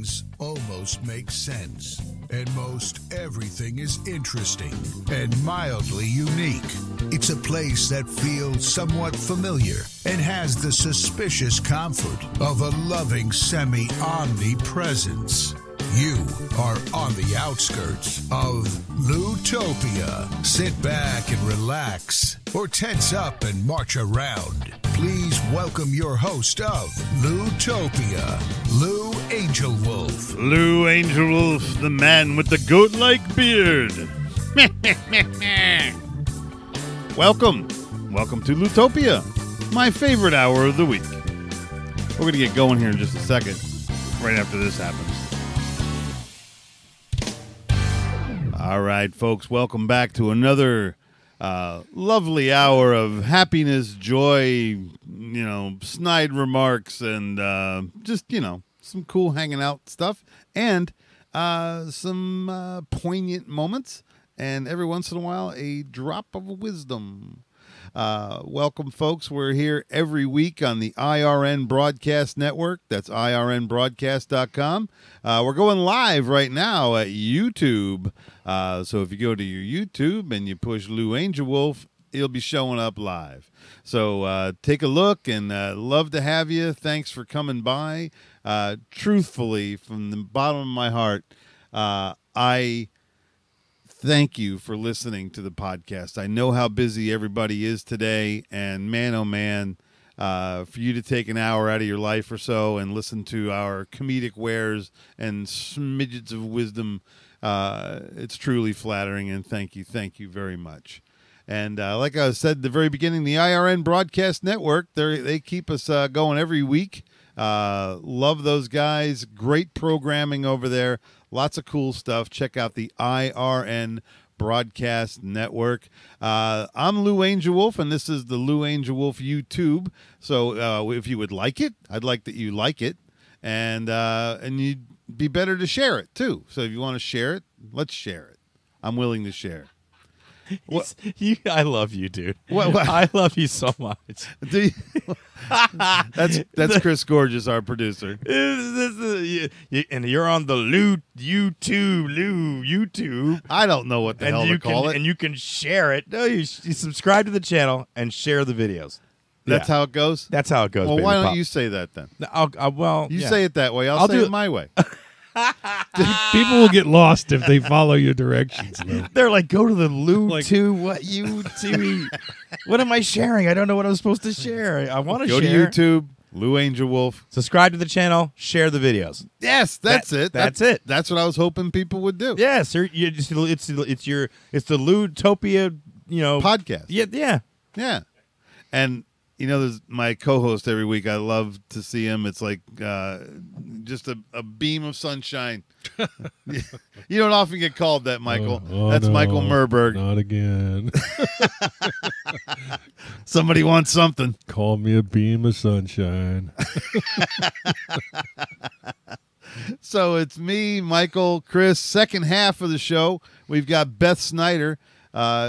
things almost make sense, and most everything is interesting and mildly unique. It's a place that feels somewhat familiar and has the suspicious comfort of a loving semi-omnipresence. You are on the outskirts of Loutopia. Sit back and relax, or tense up and march around. Please welcome your host of Loutopia, Lou Angel Wolf. Lou Angel Wolf, the man with the goat-like beard. Welcome to Loutopia, my favorite hour of the week. We're going to get going here in just a second, right after this happens. All right, folks, welcome back to another lovely hour of happiness, joy, snide remarks, and just, some cool hanging out stuff, and some poignant moments, and every once in a while, a drop of wisdom. Welcome, folks. We're here every week on the IRN Broadcast Network. That's irnbroadcast.com. We're going live right now at YouTube. So if you go to your YouTube and you push Lou Angel Wolf, it'll be showing up live. So take a look, and love to have you. Thanks for coming by. Truthfully, from the bottom of my heart, I thank you for listening to the podcast. I know how busy everybody is today, and man, oh man, for you to take an hour out of your life or so and listen to our comedic wares and smidgets of wisdom, it's truly flattering, and thank you very much. And like I said at the very beginning, the IRN Broadcast Network, they keep us going every week. Love those guys. Great programming over there. Lots of cool stuff. Check out the IRN Broadcast Network. I'm Lou Angel Wolf, and this is the Lou Angel Wolf YouTube. So if you would like it, I'd like that you like it, and you'd be better to share it too. So if you want to share it, let's share it. I'm willing to share. I love you, dude. What? I love you so much. That's Chris Gorgeous, our producer. And you're on the Lou YouTube. I don't know what the hell to call it. And you can share it. No, you subscribe to the channel and share the videos. That's how it goes? That's how it goes. Well, baby why don't pop. you say that then? You say it that way. I'll say do it my way. People will get lost if they follow your directions. They're like, go to the YouTube. What am I sharing? I don't know what I'm supposed to share. I want to share. Go to YouTube, Lou Angel Wolf. Subscribe to the channel. Share the videos. Yes, that's it. That's it. That's what I was hoping people would do. Yes, it's the Loutopia, podcast. Yeah. And there's my co-host every week. I love to see him. It's like just a beam of sunshine. You don't often get called that, Michael. That's no, Michael Merberg. Not again. Somebody wants something. Call me a beam of sunshine. So it's me, Michael, Chris. Second half of the show, we've got Beth Snyder.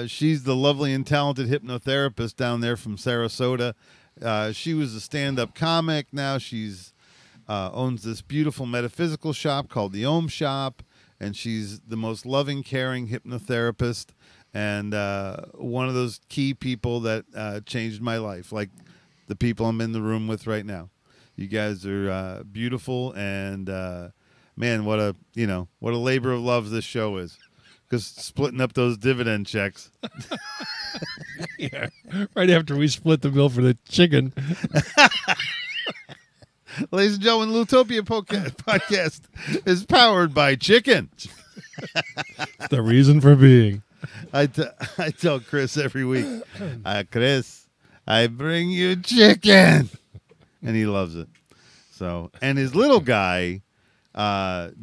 She's the lovely and talented hypnotherapist down there from Sarasota. She was a stand-up comic. Now she's owns this beautiful metaphysical shop called the Om Shop, and she's the most loving, caring hypnotherapist, and one of those key people that changed my life, like the people I'm in the room with right now. You guys are beautiful, and man, what a labor of love this show is. Because splitting up those dividend checks. Yeah, right after we split the bill for the chicken. Ladies and gentlemen, Loutopia podcast is powered by chicken. It's the reason for being. I tell Chris every week, Chris, I bring you chicken. And he loves it. So, and his little guy,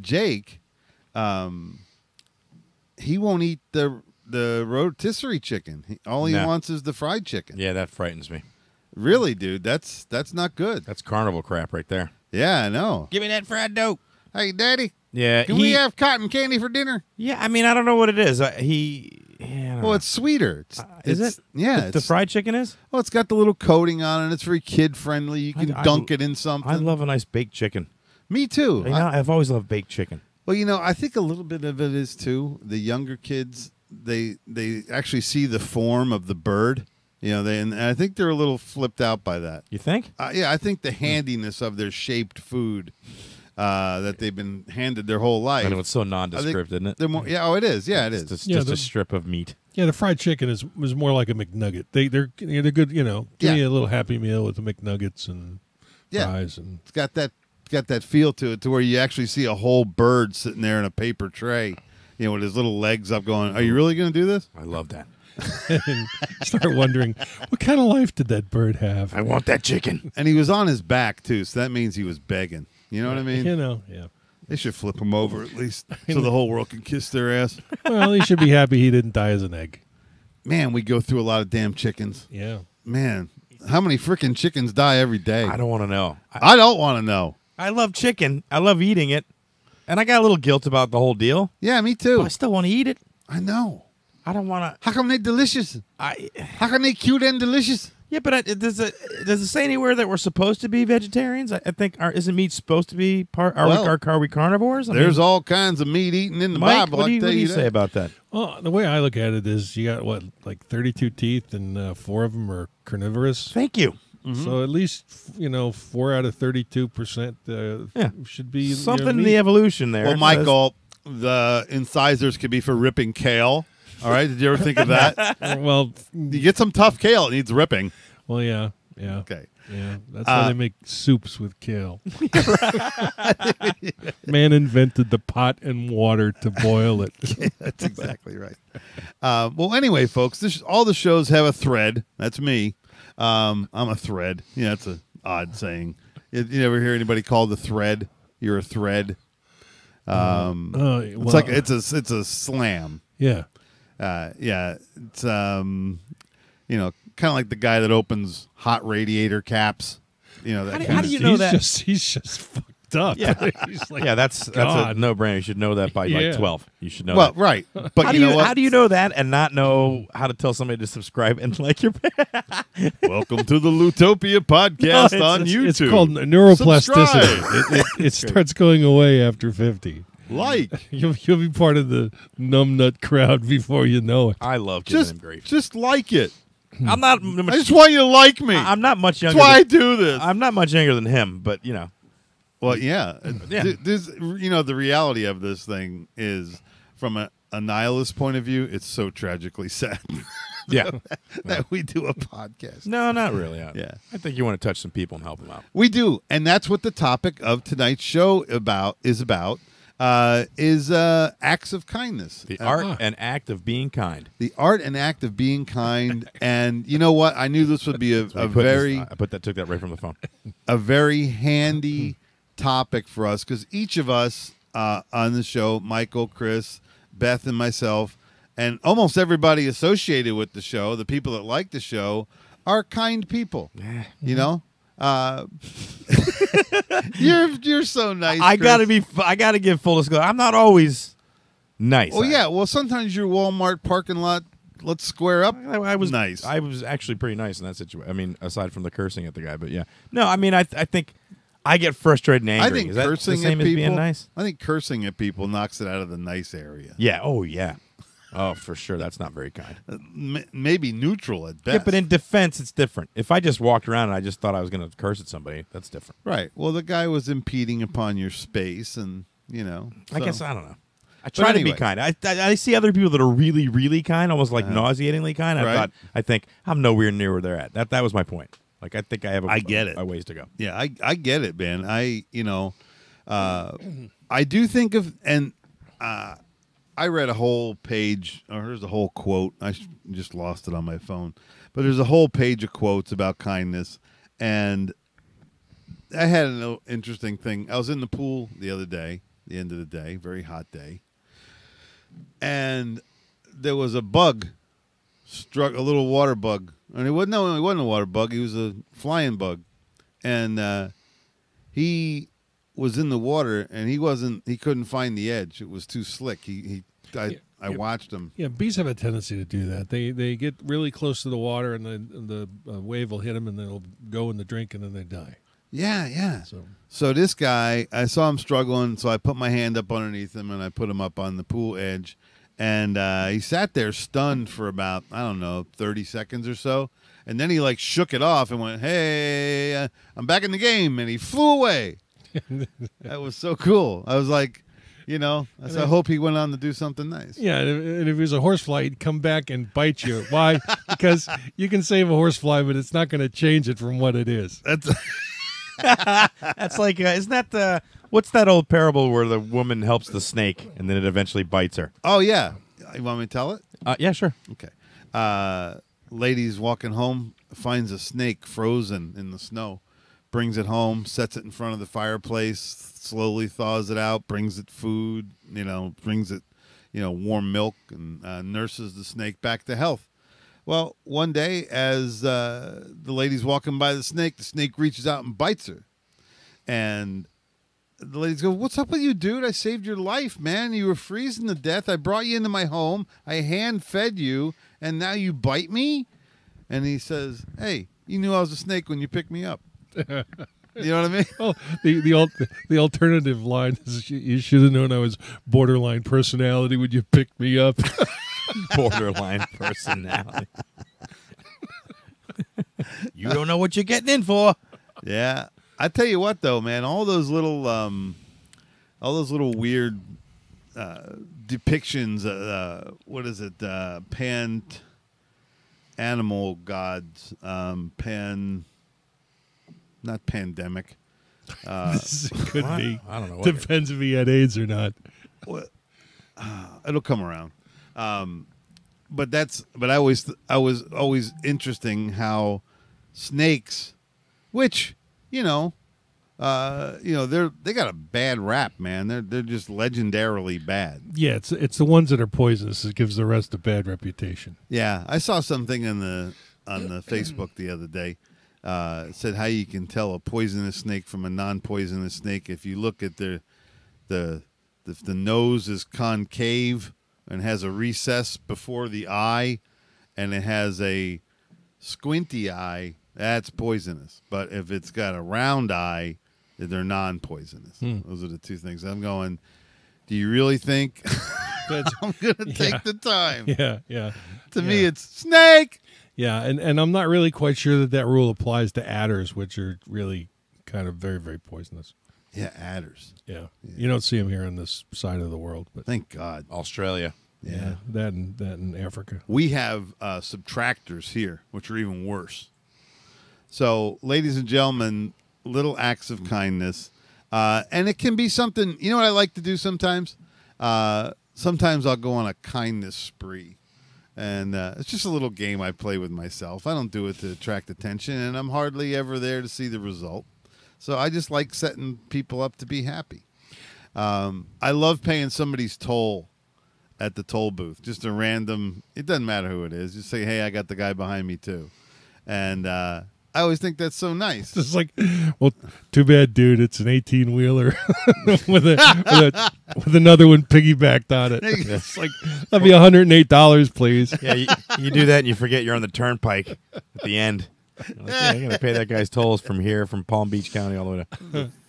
Jake, he won't eat the rotisserie chicken. All he wants is the fried chicken. Yeah, that frightens me. Really, dude, that's not good. That's carnival crap right there. Yeah, I know. Give me that fried dough. Hey, Daddy. Yeah. Can we have cotton candy for dinner? Yeah, I mean, I don't know what it is. Well, it's sweeter. Is it? Yeah. The fried chicken is? Well, it's got the little coating on it. It's very kid-friendly. You can dunk it in something. I love a nice baked chicken. Me too. You know, I've always loved baked chicken. Well, I think a little bit of it is too. The younger kids, they actually see the form of the bird. And I think they're a little flipped out by that. You think? Yeah, I think the handiness of their shaped food that they've been handed their whole life. I know it's so nondescript, isn't it? They're more, yeah, it is. Yeah, it is. Just a strip of meat. Yeah, the fried chicken was more like a McNugget. They're good. Give me a little Happy Meal with the McNuggets and fries, and it's got that feel to it, to where you actually see a whole bird sitting there in a paper tray, with his little legs up, going, "Are you really going to do this?" I love that. and start wondering, what kind of life did that bird have? I want that chicken. And he was on his back too, so that means he was begging. You know what I mean? Yeah. They should flip him over at least, so the whole world can kiss their ass. Well, he should be happy he didn't die as an egg. Man, we go through a lot of damn chickens. Yeah. Man, how many freaking chickens die every day? I don't want to know. I don't want to know. I love chicken. I love eating it. And I got a little guilt about the whole deal. Yeah, me too. But I still want to eat it. I know. I don't want to. How come they delicious? How come they cute and delicious? Yeah, but does it say anywhere that we're supposed to be vegetarians? I think isn't meat supposed to be part? Are we carnivores? There's all kinds of meat eaten in the Mike, Bible. what do you say about that? Well, the way I look at it is, you got like 32 teeth, and 4 of them are carnivorous. Thank you. Mm-hmm. So at least 4 out of 32% should be something in the evolution there. Well, Michael, the incisors could be for ripping kale. All right, did you ever think of that? Well, you get some tough kale; it needs ripping. Well, yeah. Okay. Yeah, that's why they make soups with kale. Man invented the pot and water to boil it. That's exactly right. Well, anyway, folks, all the shows have a thread. That's me. I'm a thread. Yeah, that's an odd saying. You never hear anybody called a thread? You're a thread. It's like it's a slam. Yeah. It's kind of like the guy that opens hot radiator caps. How do you know that? He's just fucked up. Yeah, He's like, that's a no-brainer. You should know that by like 12. You should know. Well, that. right. But how do you know that and not know how to tell somebody to subscribe and like your? Welcome to the Loutopia podcast on YouTube. It's called neuroplasticity. It starts going away after 50. You'll be part of the numbnut crowd before you know it. I love giving him grief. Just like it. I'm not. I just want you to like me. I'm not much younger. That's why I do this. I'm not much younger than him, but Well, yeah. Yeah. The reality of this thing is, from a nihilist point of view, it's so tragically sad. Yeah. that we do a podcast. No, not really. Yeah. I think you want to touch some people and help them out. We do, and that's what the topic of tonight's show is about. Acts of kindness. The art and act of being kind. The art and act of being kind. And you know what? I knew this would be took that right from the phone. A very handy topic for us, because each of us on the show, Michael, Chris, Beth, and myself, and almost everybody associated with the show, the people that like the show, are kind people. You know? You're so nice. I gotta give full disclosure. I'm not always nice. Oh yeah. Well, sometimes your Walmart parking lot. Let's square up. I was nice. I was actually pretty nice in that situation. I mean, aside from the cursing at the guy, but yeah. No, I mean, I think I get frustrated and angry. I think Is that cursing the same at as people. being nice? I think cursing at people knocks it out of the nice area. Yeah. Oh yeah. Oh, for sure. That's not very kind. Maybe neutral at best. Yeah, but in defense, it's different. If I just walked around and I just thought I was going to curse at somebody, that's different. Right. Well, the guy was impeding upon your space, and I guess I don't know. I try to be kind. I see other people that are really, really kind, almost like nauseatingly kind. I think I'm nowhere near where they're at. That was my point. Like I think I have a ways to go. Yeah, I get it, man. I do think of I read a whole page, or there's a whole quote. I just lost it on my phone. But there's a whole page of quotes about kindness. And I had an interesting thing. I was in the pool the other day, the end of the day, very hot day. And there was a bug, struck a little water bug. And it wasn't a water bug. He was a flying bug. And he was in the water, and he couldn't find the edge. It was too slick. I watched him. Yeah, bees have a tendency to do that. They get really close to the water, and the wave will hit them, and they'll go in the drink, and then they die. Yeah. So this guy, I saw him struggling, so I put my hand up underneath him and I put him up on the pool edge. And he sat there stunned for about, 30 seconds or so. And then he like shook it off and went, "Hey, I'm back in the game." And he flew away. That was so cool. I was like, I hope he went on to do something nice. Yeah, and if he was a horsefly, he'd come back and bite you. Why? Because you can save a horsefly, but it's not going to change it from what it is. That's like, isn't that what's that old parable where the woman helps the snake and then it eventually bites her? Oh, yeah. You want me to tell it? Yeah, sure. Okay. Lady's walking home, finds a snake frozen in the snow, brings it home, sets it in front of the fireplace, slowly thaws it out, brings it food, brings it, warm milk, and nurses the snake back to health. Well, one day, as the lady's walking by the snake reaches out and bites her. And the ladies go, "What's up with you, dude? I saved your life, man. You were freezing to death. I brought you into my home. I hand-fed you, and now you bite me?" And he says, "Hey, you knew I was a snake when you picked me up." You know what I mean? Oh, the alternative line is, "You should have known I was borderline personality when you picked me up." Borderline personality. You don't know what you're getting in for. Yeah. I tell you what, though, man, all those little weird depictions. What is it? Animal gods. Not pandemic. Could be. I don't know. Depends if he had AIDS or not. Well, it'll come around. But I was always interesting how snakes, which they got a bad rap, man. They're just legendarily bad. Yeah, it's the ones that are poisonous that gives the rest a bad reputation. Yeah, I saw something on the Facebook the other day. It said how you can tell a poisonous snake from a non-poisonous snake if you look at the nose is concave and has a recess before the eye, and it has a squinty eye. That's poisonous. But if it's got a round eye, they're non-poisonous. Those are the two things. I'm going, do you really think I'm going to take the time? Yeah. To me, it's snake. Yeah, and I'm not really quite sure that rule applies to adders, which are really kind of very, very poisonous. Yeah, adders. Yeah. You don't see them here on this side of the world. But thank God. Australia. Yeah, that in Africa. We have subtractors here, which are even worse. So, ladies and gentlemen, little acts of kindness. And it can be something, you know what I like to do sometimes? Sometimes I'll go on a kindness spree. And it's just a little game I play with myself. I don't do it to attract attention, and I'm hardly ever there to see the result. So I just like setting people up to be happy. I love paying somebody's toll at the toll booth. Just a random, it doesn't matter who it is. Just say, "Hey, I got the guy behind me too." And I always think that's so nice. It's like, well, too bad, dude. It's an 18-wheeler with another one piggybacked on it. It's like, that'd be $108, please. Yeah, you do that and you forget you're on the turnpike at the end. You're like, I'm going to pay that guy's tolls from here, from Palm Beach County all the way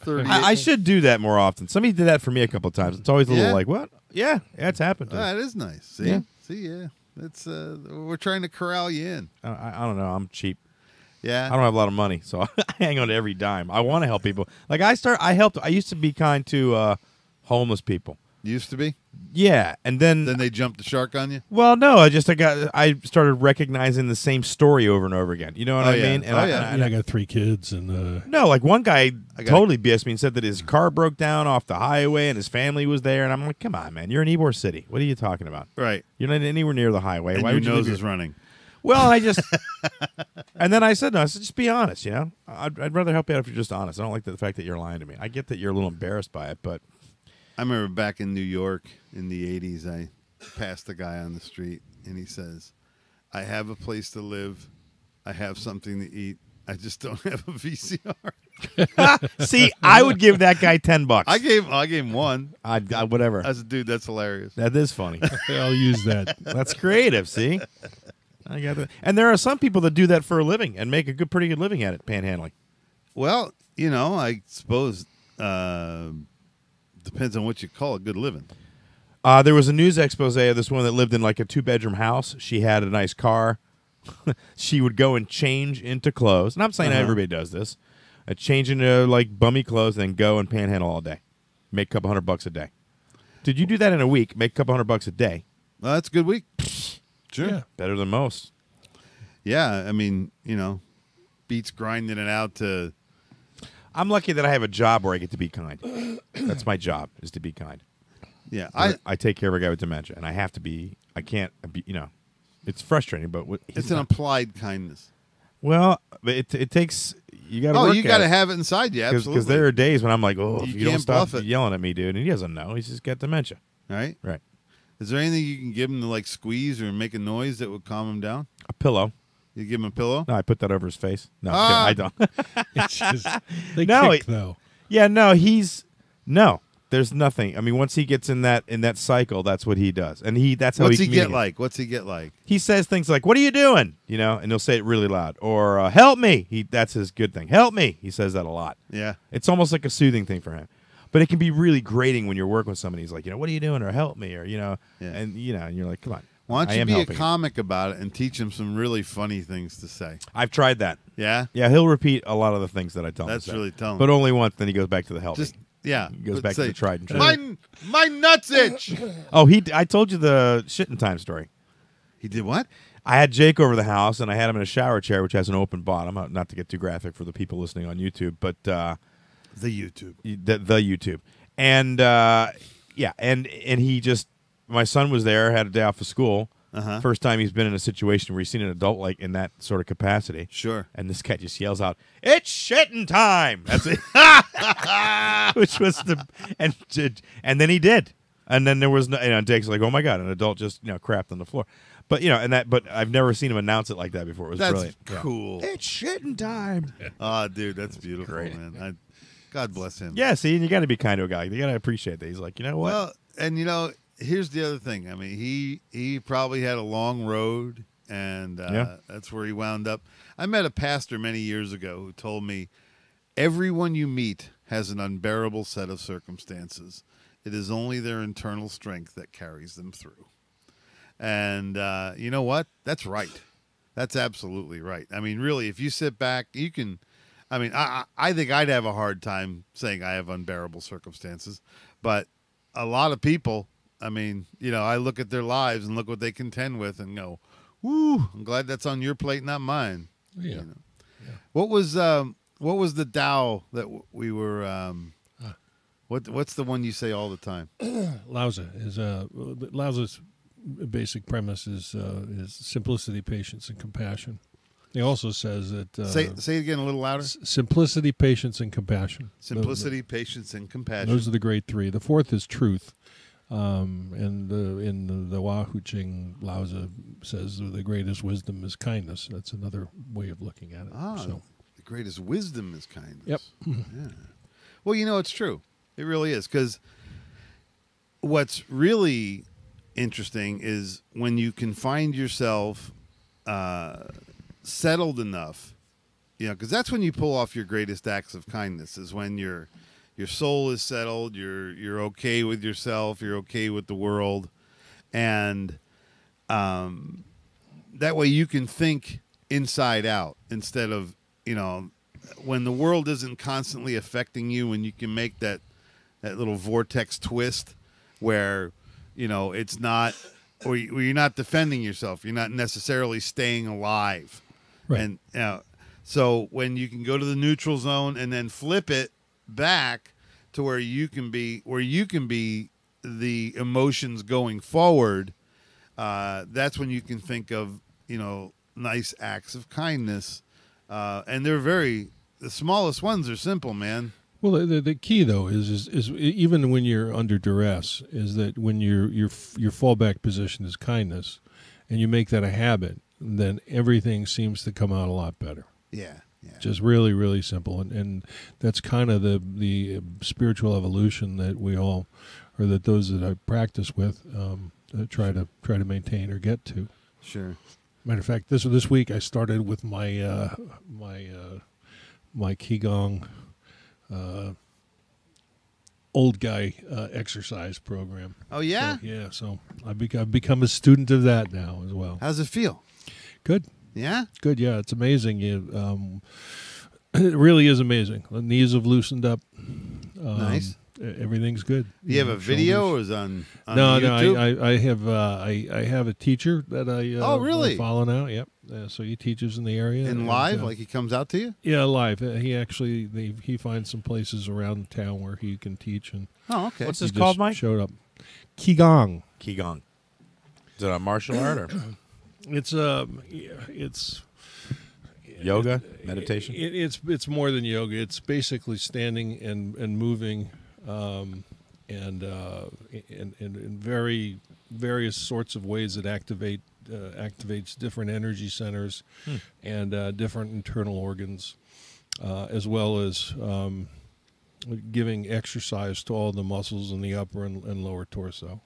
to. I should do that more often. Somebody did that for me a couple of times. It's always a little like, what? Yeah, it's happened. That is nice. See? Yeah. See, it's we're trying to corral you in. I don't know. I'm cheap. Yeah, I don't have a lot of money, so I hang on to every dime. I want to help people. Like I used to be kind to homeless people. Used to be? Yeah, and then they jumped the shark on you? Well, no, I started recognizing the same story over and over again. You know what I mean? And I got 3 kids and no, like one guy totally BS me and said that his car broke down off the highway and his family was there, and I'm like, come on, man, you're in Ybor City. What are you talking about? Right. You're not anywhere near the highway. And Why your would you nose is running. Well, and then I said, just be honest, I'd rather help you out if you're just honest. I don't like the fact that you're lying to me. I get that you're a little embarrassed by it, but. I remember back in New York in the 80s, I passed a guy on the street, and he says, "I have a place to live. I have something to eat. I just don't have a VCR." See, I would give that guy $10. I gave him one. Whatever. I said, "Dude, that's hilarious." That is funny. I'll use that. That's creative. See, I got that. And there are some people that do that for a living and make a pretty good living at it, panhandling. Well, I suppose depends on what you call a good living. There was a news expose of this woman that lived in like a 2-bedroom house. She had a nice car. She would go and change into clothes. And I'm saying everybody does this. Change into like bummy clothes, then go and panhandle all day. Make a couple $100 a day. Did you do that in a week? Make a couple $100 a day. Well, that's a good week. Sure. Yeah. Better than most. Yeah, I mean, beats grinding it out to... I'm lucky that I have a job where I get to be kind. That's my job, is to be kind. Yeah. I take care of a guy with dementia, and I have to be... I can't be, it's frustrating, but... It's an applied kindness. Well, it takes... You got to work you got to have it inside you, absolutely. Because there are days when I'm like, if you don't can't stop bluff it. yelling at me, dude, and he doesn't know. He's just got dementia. Right? Right. Is there anything you can give him to, like, squeeze or make a noise that would calm him down? A pillow. You give him a pillow? No, I put that over his face. No, I don't. It's just they No, kick though. Yeah, no, there's nothing. I mean, once he gets in that cycle, that's what he does, and that's how What's he he get like? What's he get like? He says things like, "What are you doing?" And he'll say it really loud, or "Help me." That's his good thing. Help me. He says that a lot. Yeah, it's almost like a soothing thing for him. But it can be really grating when you're working with somebody. He's like, "What are you doing?" or "Help me," or and you're like, "Come on." Why don't you be a comic about it and teach him some really funny things to say? I've tried that. Yeah? Yeah, he'll repeat a lot of the things that I tell him. That's really telling. But only once, then he goes back to the helping. Yeah. He goes back to the tried and true. My nuts itch! I told you the shitting time story. He did what? I had Jake over the house, and I had him in a shower chair, which has an open bottom. Not to get too graphic for the people listening on YouTube, but... the YouTube. The YouTube. And, and he just... My son was there, had a day off of school. First time he's been in a situation where he's seen an adult like in that sort of capacity. Sure. And this guy just yells out, "It's shitting time!" That's it. Which was and then he did. And then there was Jake's like, "Oh my God," an adult just crapped on the floor. But but I've never seen him announce it like that before. It was brilliant. Cool. Yeah. It's shitting time. Oh, dude, that's beautiful, man. God bless him. Yeah, see, and you got to be kind to a guy. You got to appreciate that. He's like, you know what? Well, and here's the other thing. I mean, he probably had a long road, and that's where he wound up. I met a pastor many years ago who told me, everyone you meet has an unbearable set of circumstances. It is only their internal strength that carries them through. And you know what? That's right. That's absolutely right. I mean, really, if you sit back, you can... I mean, I think I'd have a hard time saying I have unbearable circumstances, but a lot of people... I mean, I look at their lives and look what they contend with and go, "Woo! I'm glad that's on your plate, not mine." Yeah. Yeah. What was the Tao that we were? What's the one you say all the time? Lauza is Lauza's basic premise is simplicity, patience, and compassion. He also says that say it again a little louder. Simplicity, patience, and compassion. Simplicity, patience, and compassion. Those are the great three. The fourth is truth. And in the Wahoo Ching, Lauza says the greatest wisdom is kindness. That's another way of looking at it. The greatest wisdom is kindness. Yep. Yeah. Well, it's true. It really is. Because what's really interesting is when you can find yourself settled enough, because that's when you pull off your greatest acts of kindness, is when your soul is settled, you're okay with yourself, you're okay with the world, and that way you can think inside out instead of, when the world isn't constantly affecting you, when you can make that little vortex twist where, it's not, or you're not defending yourself, you're not necessarily staying alive. Right. And so when you can go to the neutral zone and then flip it back to where you can be the emotions going forward, that's when you can think of nice acts of kindness, and the smallest ones are simple, man. Well, the key though is even when you're under duress, is that when your fallback position is kindness, and you make that a habit, then everything seems to come out a lot better. Yeah. Yeah. Just really, really simple, and that's kind of the spiritual evolution that we all, or that those that I practice with, try to maintain or get to. Sure. Matter of fact, this week I started with my my qigong old guy exercise program. Oh, yeah? So I've become a student of that now as well. How's it feel? Good. Yeah? Good, yeah. It's amazing. It really is amazing. The knees have loosened up. Nice. Everything's good. Do you have a video or is it on no, YouTube? I have a teacher that I really? follow now. Yep. So he teaches in the area. And live? Like he comes out to you? Yeah, live. He actually he finds some places around town where he can teach. And Oh, okay. What's this called, Mike? Showed up. Qigong. Qigong. Is it a martial art or It's yoga, meditation? It's more than yoga. It's basically standing and moving, and in very various sorts of ways that activates different energy centers and different internal organs, as well as giving exercise to all the muscles in the upper and lower torso.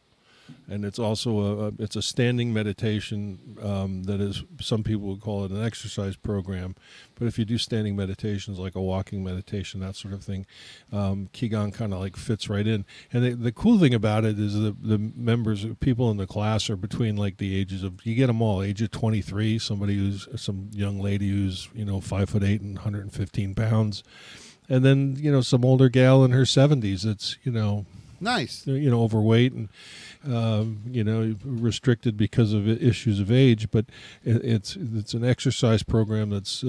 And it's also a standing meditation that is, some people would call it an exercise program, but if you do standing meditations like a walking meditation, that sort of thing, Qigong kind of like fits right in. And the cool thing about it is the members, people in the class are between like the ages of, you get them all, age of 23, some young lady who's 5'8" and 115 pounds, and then some older gal in her 70s that's Nice. Overweight and restricted because of issues of age, but it's an exercise program that's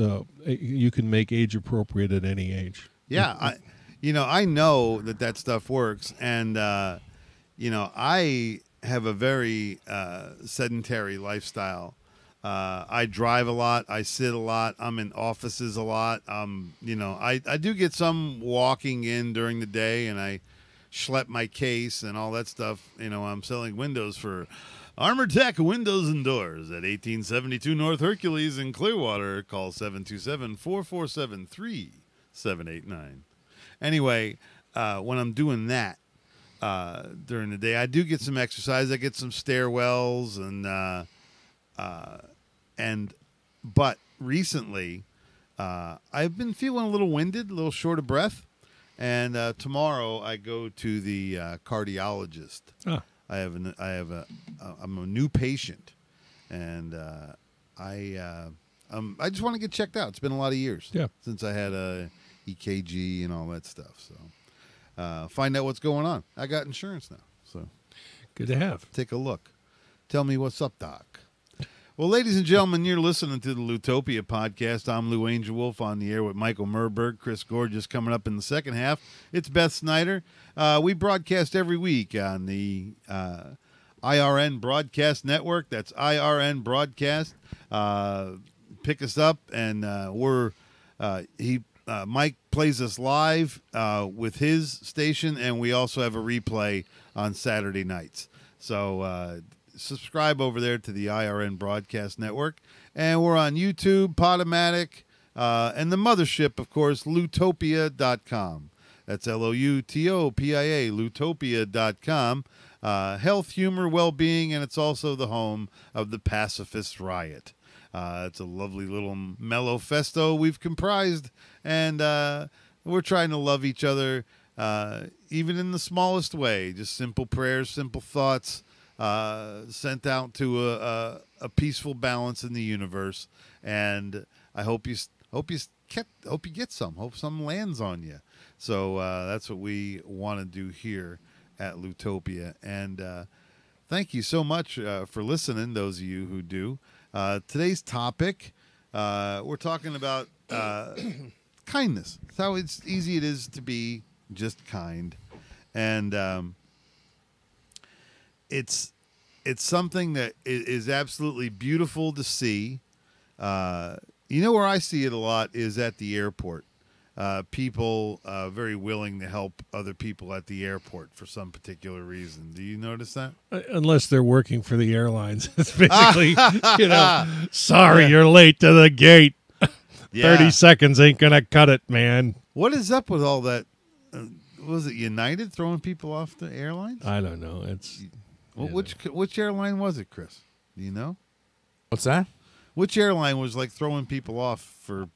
you can make age appropriate at any age. Yeah, I know that stuff works, and I have a very sedentary lifestyle. I drive a lot. I sit a lot. I'm in offices a lot. I do get some walking in during the day, and I schlep my case and all that stuff. I'm selling windows for Armor Tech Windows and Doors at 1872 North Hercules in Clearwater. Call 727-447-3789. Anyway, when I'm doing that during the day, I do get some exercise. I get some stairwells but recently I've been feeling a little winded, a little short of breath. And tomorrow I go to the cardiologist. Oh. I'm a new patient, and I just want to get checked out. It's been a lot of years since I had a EKG and all that stuff. So find out what's going on. I got insurance now, so good to have. Take a look. Tell me what's up, Doc. Well, ladies and gentlemen, you're listening to the Loutopia podcast. I'm Lou Angel Wolf on the air with Michael Merberg, Chris Gorgeous coming up in the second half. It's Beth Snyder. We broadcast every week on the IRN Broadcast Network. That's IRN Broadcast. Pick us up, and Mike plays us live with his station, and we also have a replay on Saturday nights. So subscribe over there to the IRN Broadcast Network. And we're on YouTube, Podomatic, and the mothership, of course, Loutopia.com. That's Loutopia, Loutopia.com. Health, humor, well-being, and it's also the home of the Pacifist Riot. It's a lovely little mellow festo we've comprised, and we're trying to love each other, even in the smallest way. Just simple prayers, simple thoughts, sent out to a peaceful balance in the universe, and I hope you get some. Hope some lands on you. So that's what we want to do here at Loutopia, and thank you so much for listening. Those of you who do. Today's topic, we're talking about kindness. It's how easy it is to be just kind, and it's something that is absolutely beautiful to see. Where I see it a lot is at the airport. People very willing to help other people at the airport for some particular reason. Do you notice that? Unless they're working for the airlines. It's basically, sorry, you're late to the gate. 30 seconds ain't going to cut it, man. What is up with all that? Was it United throwing people off the airlines? I don't know. Which airline was it, Chris? Do you know? What's that? Which airline was like throwing people off for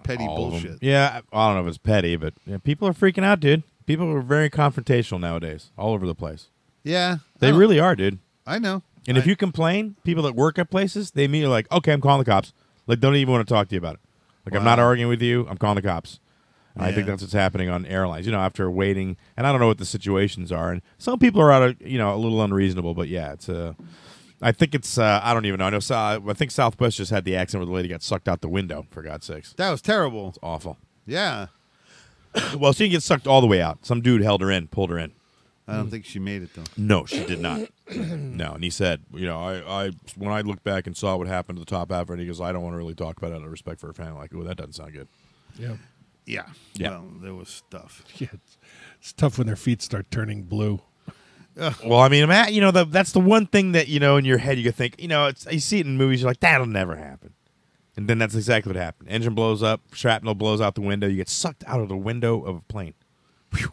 petty bullshit. Yeah, I don't know if it's petty, but people are freaking out, dude. People are very confrontational nowadays, all over the place. Yeah. They really are, dude. I know. And if you complain, people that work at places, they immediately like, okay, I'm calling the cops. Like, don't even want to talk to you about it. Like, I'm not arguing with you. I'm calling the cops. And I think that's what's happening on airlines. After waiting, and I don't know what the situations are. And some people are a little unreasonable. But yeah, it's I think it's I don't even know. I think Southwest just had the accident where the lady got sucked out the window. For God's sakes, that was terrible. It's awful. Yeah. Well, she didn't get sucked all the way out. Some dude held her in, pulled her in. I don't think she made it though. No, she did not. No, and he said, I when I looked back and saw what happened to the top half, and he goes, I don't want to really talk about it out of respect for her family. Like, oh, that doesn't sound good. Yeah. Yeah. Yeah. Well, there was stuff. Yeah, it's tough when their feet start turning blue. Well, I mean, that's the one thing that in your head you could think, you see it in movies, you're like, that'll never happen, and then that's exactly what happened. Engine blows up, shrapnel blows out the window, you get sucked out of the window of a plane. Whew,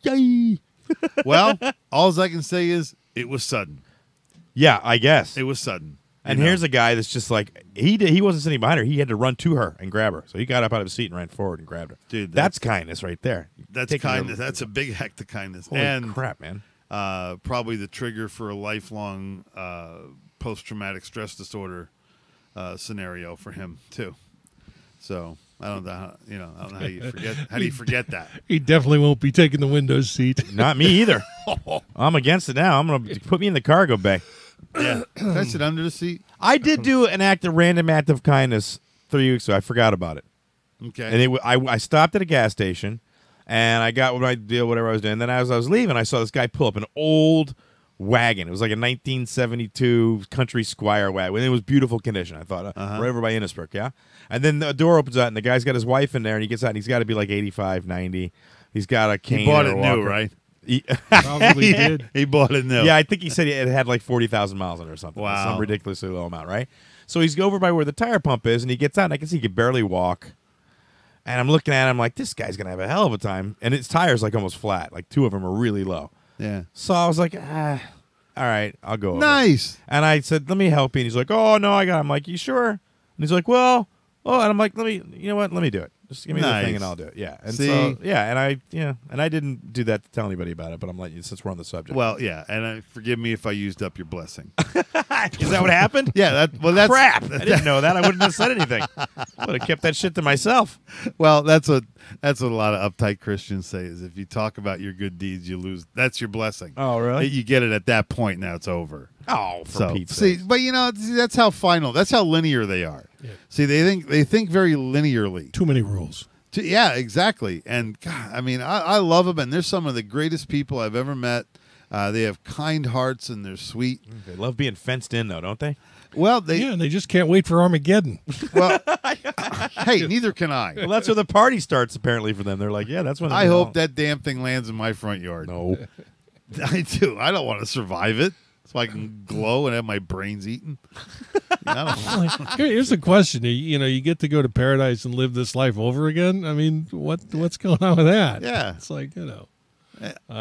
yay! Well, all I can say is it was sudden. Yeah, I guess it was sudden. And here's a guy that's just like he wasn't sitting behind her. He had to run to her and grab her. So he got up out of his seat and ran forward and grabbed her. Dude, that's kindness right there. That's kindness. That's a big act of kindness. Holy crap, man! Probably the trigger for a lifelong post-traumatic stress disorder scenario for him too. So I don't know. I don't know how you forget. How do you forget that? He definitely won't be taking the window seat. Not me either. I'm against it now. I'm gonna put me in the cargo bay. Yeah, can I sit under the seat? I did do a random act of kindness 3 weeks ago. I forgot about it. Okay. And I stopped at a gas station, and I got my deal, whatever I was doing. And then as I was leaving, I saw this guy pull up an old wagon. It was like a 1972 Country Squire wagon. It was beautiful condition. I thought, right over by Innisbrook, yeah? And then the door opens out, and the guy's got his wife in there, and he gets out, and he's got to be like 85, 90. He's got a cane. He bought it walker. new, right? Probably did. He bought it new. Yeah, I think he said it had like 40,000 miles on it or something. Wow. Some ridiculously low amount, right? So he's over by where the tire pump is, and he gets out, and I can see he can barely walk. And I'm looking at him like, this guy's going to have a hell of a time. And his tire's like almost flat. Like two of them are really low. Yeah. So I was like, all right, I'll go over. Nice. And I said, let me help you. And he's like, oh, no, I got it. I'm like, you sure? And he's like, well, and I'm like, you know what? Let me do it. Just give me the thing and I'll do it. Yeah. And so, and I didn't do that to tell anybody about it, but I'm letting you, since we're on the subject. Well, yeah, and forgive me if I used up your blessing. Is that what happened? Yeah. That's crap. I didn't know that. I wouldn't have said anything. I would have kept that shit to myself. Well, that's what a lot of uptight Christians say is if you talk about your good deeds, you lose. That's your blessing. Oh, really? You get it at that point. Now it's over. Oh, for Pete's sake. But that's how final. That's how linear they are. Yeah. See, they think very linearly. Too many rules. Yeah, exactly. And God, I mean, I love them, and they're some of the greatest people I've ever met. They have kind hearts, and they're sweet. They love being fenced in, though, don't they? Well, and they just can't wait for Armageddon. Well, hey, neither can I. Well, that's where the party starts, apparently, for them. They're like, yeah, that's when. I hope that damn thing lands in my front yard. No, I do. I don't want to survive it. So I can glow and have my brains eaten. Here's the question: you get to go to paradise and live this life over again. I mean, what's going on with that? Yeah, it's like I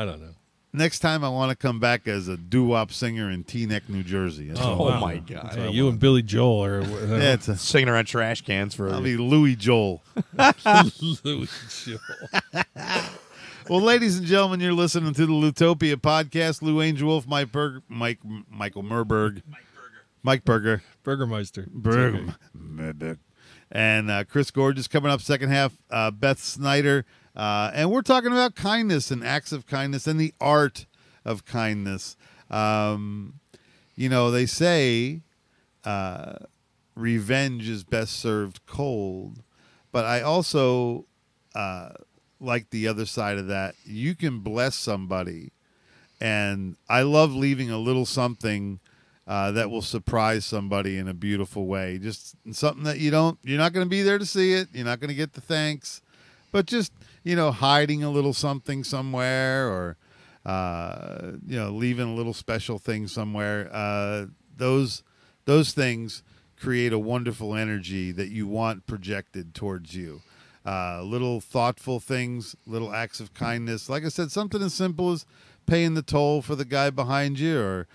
don't know. Next time I want to come back as a doo-wop singer in Teaneck, New Jersey. Oh my God! You and Billy Joel are it's singing around trash cans for. I'll be Louis Joel. Louis Joel. Well, ladies and gentlemen, you're listening to the Loutopia podcast. Lou Angel Wolf, Michael Merberg, Mike Berger, Burgermeister, Berger, and Chris Gorgeous coming up second half. Beth Snyder, and we're talking about kindness and acts of kindness and the art of kindness. They say revenge is best served cold, but I also like the other side of that. You can bless somebody, and I love leaving a little something that will surprise somebody in a beautiful way. Just something that you're not going to be there to see it. You're not going to get the thanks, but just, hiding a little something somewhere or, leaving a little special thing somewhere. Those things create a wonderful energy that you want projected towards you. Little thoughtful things, little acts of kindness. Like I said, something as simple as paying the toll for the guy behind you, or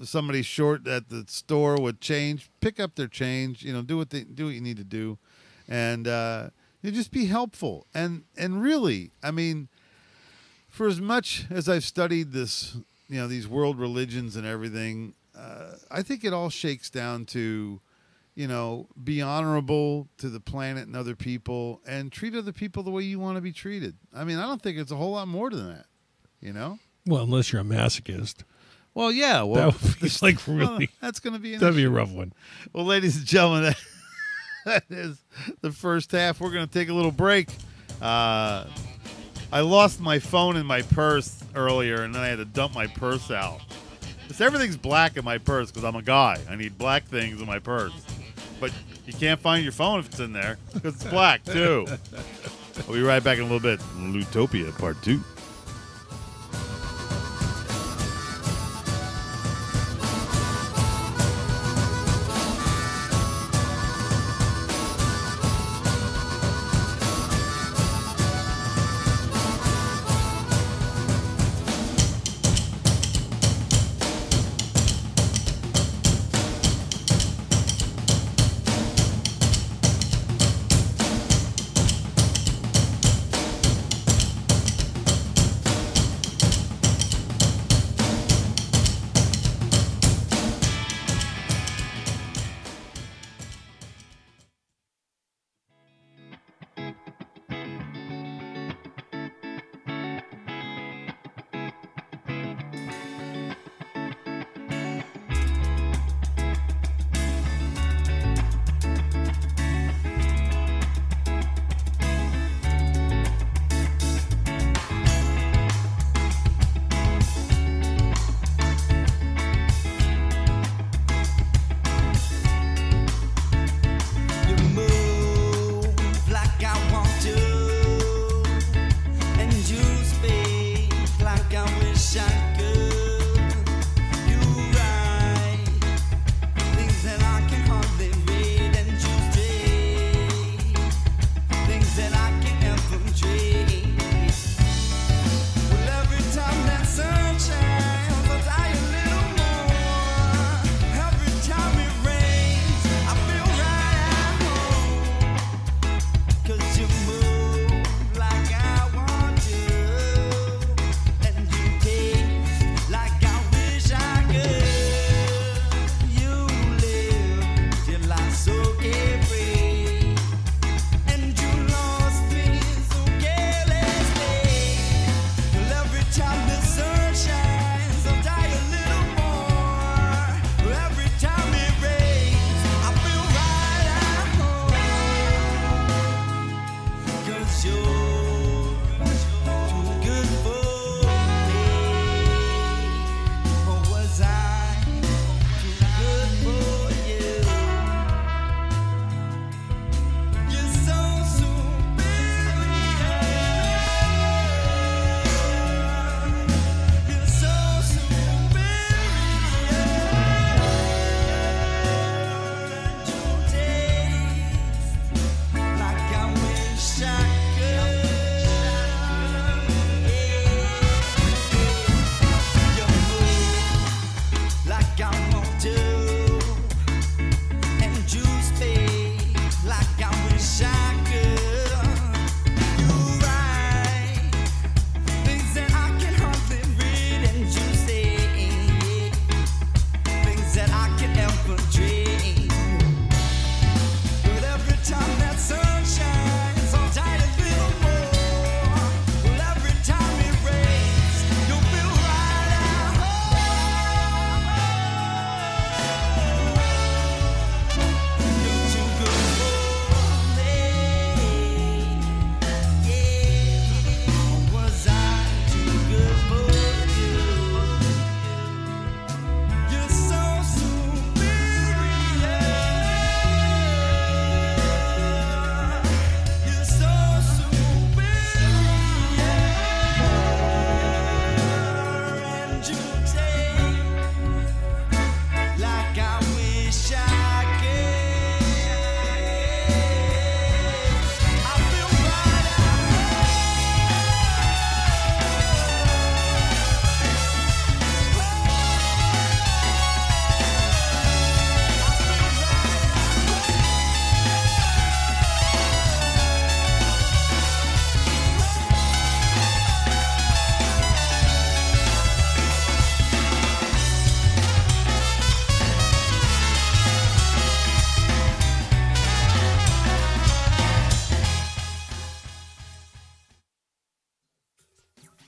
somebody's short at the store with change, pick up their change. Do what you need to do, and just be helpful. And really, I mean, for as much as I've studied this, these world religions and everything, I think it all shakes down to, be honorable to the planet and other people, and treat other people the way you want to be treated. I mean, I don't think it's a whole lot more than that. Well, unless you're a masochist. Well, yeah. Well, that would be really. That's going to be. That'd be a rough one. Well, ladies and gentlemen, that is the first half. We're going to take a little break. I lost my phone in my purse earlier, and then I had to dump my purse out. Everything's black in my purse because I'm a guy. I need black things in my purse. But you can't find your phone if it's in there because it's black, too. We'll be right back in a little bit. Loutopia Part 2.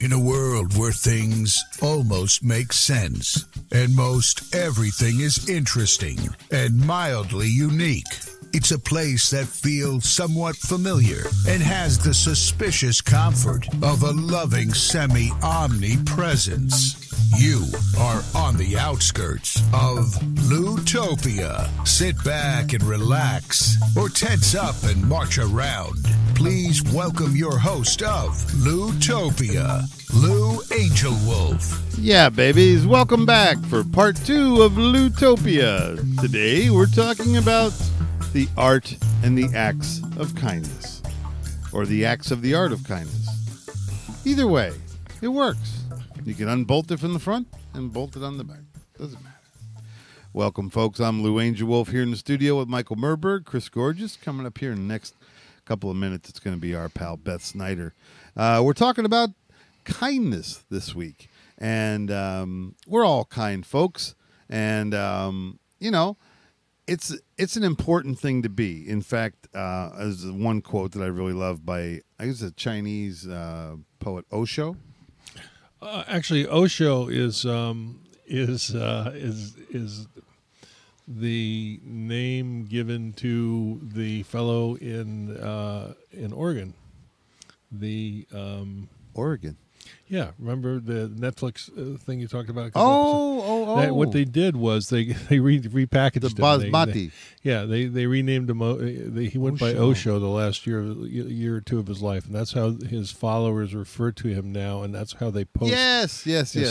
In a world where things almost make sense, and most everything is interesting and mildly unique, it's a place that feels somewhat familiar and has the suspicious comfort of a loving semi-omnipresence. You are on the outskirts of Loutopia. Sit back and relax, or tense up and march around. Please welcome your host of Loutopia, Lou Angel Wolf. Yeah, babies, welcome back for part 2 of Loutopia. Today we're talking about the art and the acts of kindness, or the acts of the art of kindness. Either way, it works. You can unbolt it from the front and bolt it on the back. Doesn't matter. Welcome, folks. I'm Lou Angel Wolf here in the studio with Michael Merberg, Chris Gorgeous. Coming up here in the next couple of minutes, it's going to be our pal Beth Snyder. We're talking about kindness this week. And we're all kind folks. And, you know, it's an important thing to be. In fact, as one quote that I really love by, I guess, a Chinese poet, Osho. Actually, Osho is the name given to the fellow in Oregon. Oregon. Yeah, remember the Netflix thing you talked about? Oh. What they did was they repackaged the him. basmati. They renamed him. He went by Osho the last year or two of his life, and that's how his followers refer to him now, and that's how they post. Yes.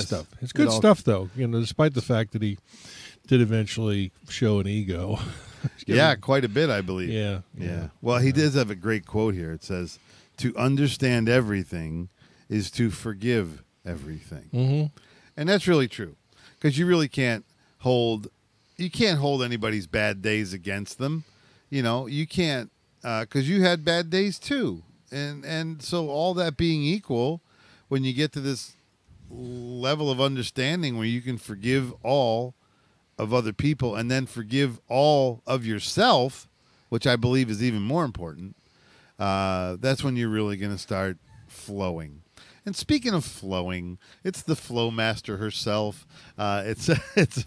Stuff. It's good stuff, though. You know, despite the fact that he did eventually show an ego. Yeah, quite a bit, I believe. Yeah. Well, he does have a great quote here. It says, "To understand everything is to forgive everything." Mm-hmm. And that's really true, because you really can't hold anybody's bad days against them. You know, you can't, because you had bad days too. And so all that being equal, when you get to this level of understanding where you can forgive all of other people and then forgive all of yourself, which I believe is even more important, that's when you're really going to start flowing. And speaking of flowing, it's the flow master herself. It's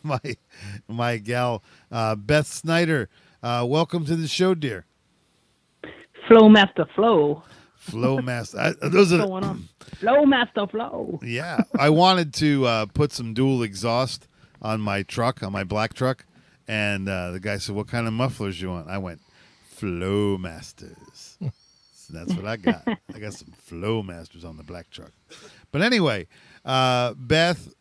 my gal, Beth Snyder. Welcome to the show, dear. Flow master flow. Flow master. Those are going on. Flow master flow. Yeah, I wanted to put some dual exhaust on my truck, on my black truck, and the guy said, "What kind of mufflers you want?" I went, "Flow Masters." That's what I got. I got some Flow Masters on the black truck. But anyway, Beth,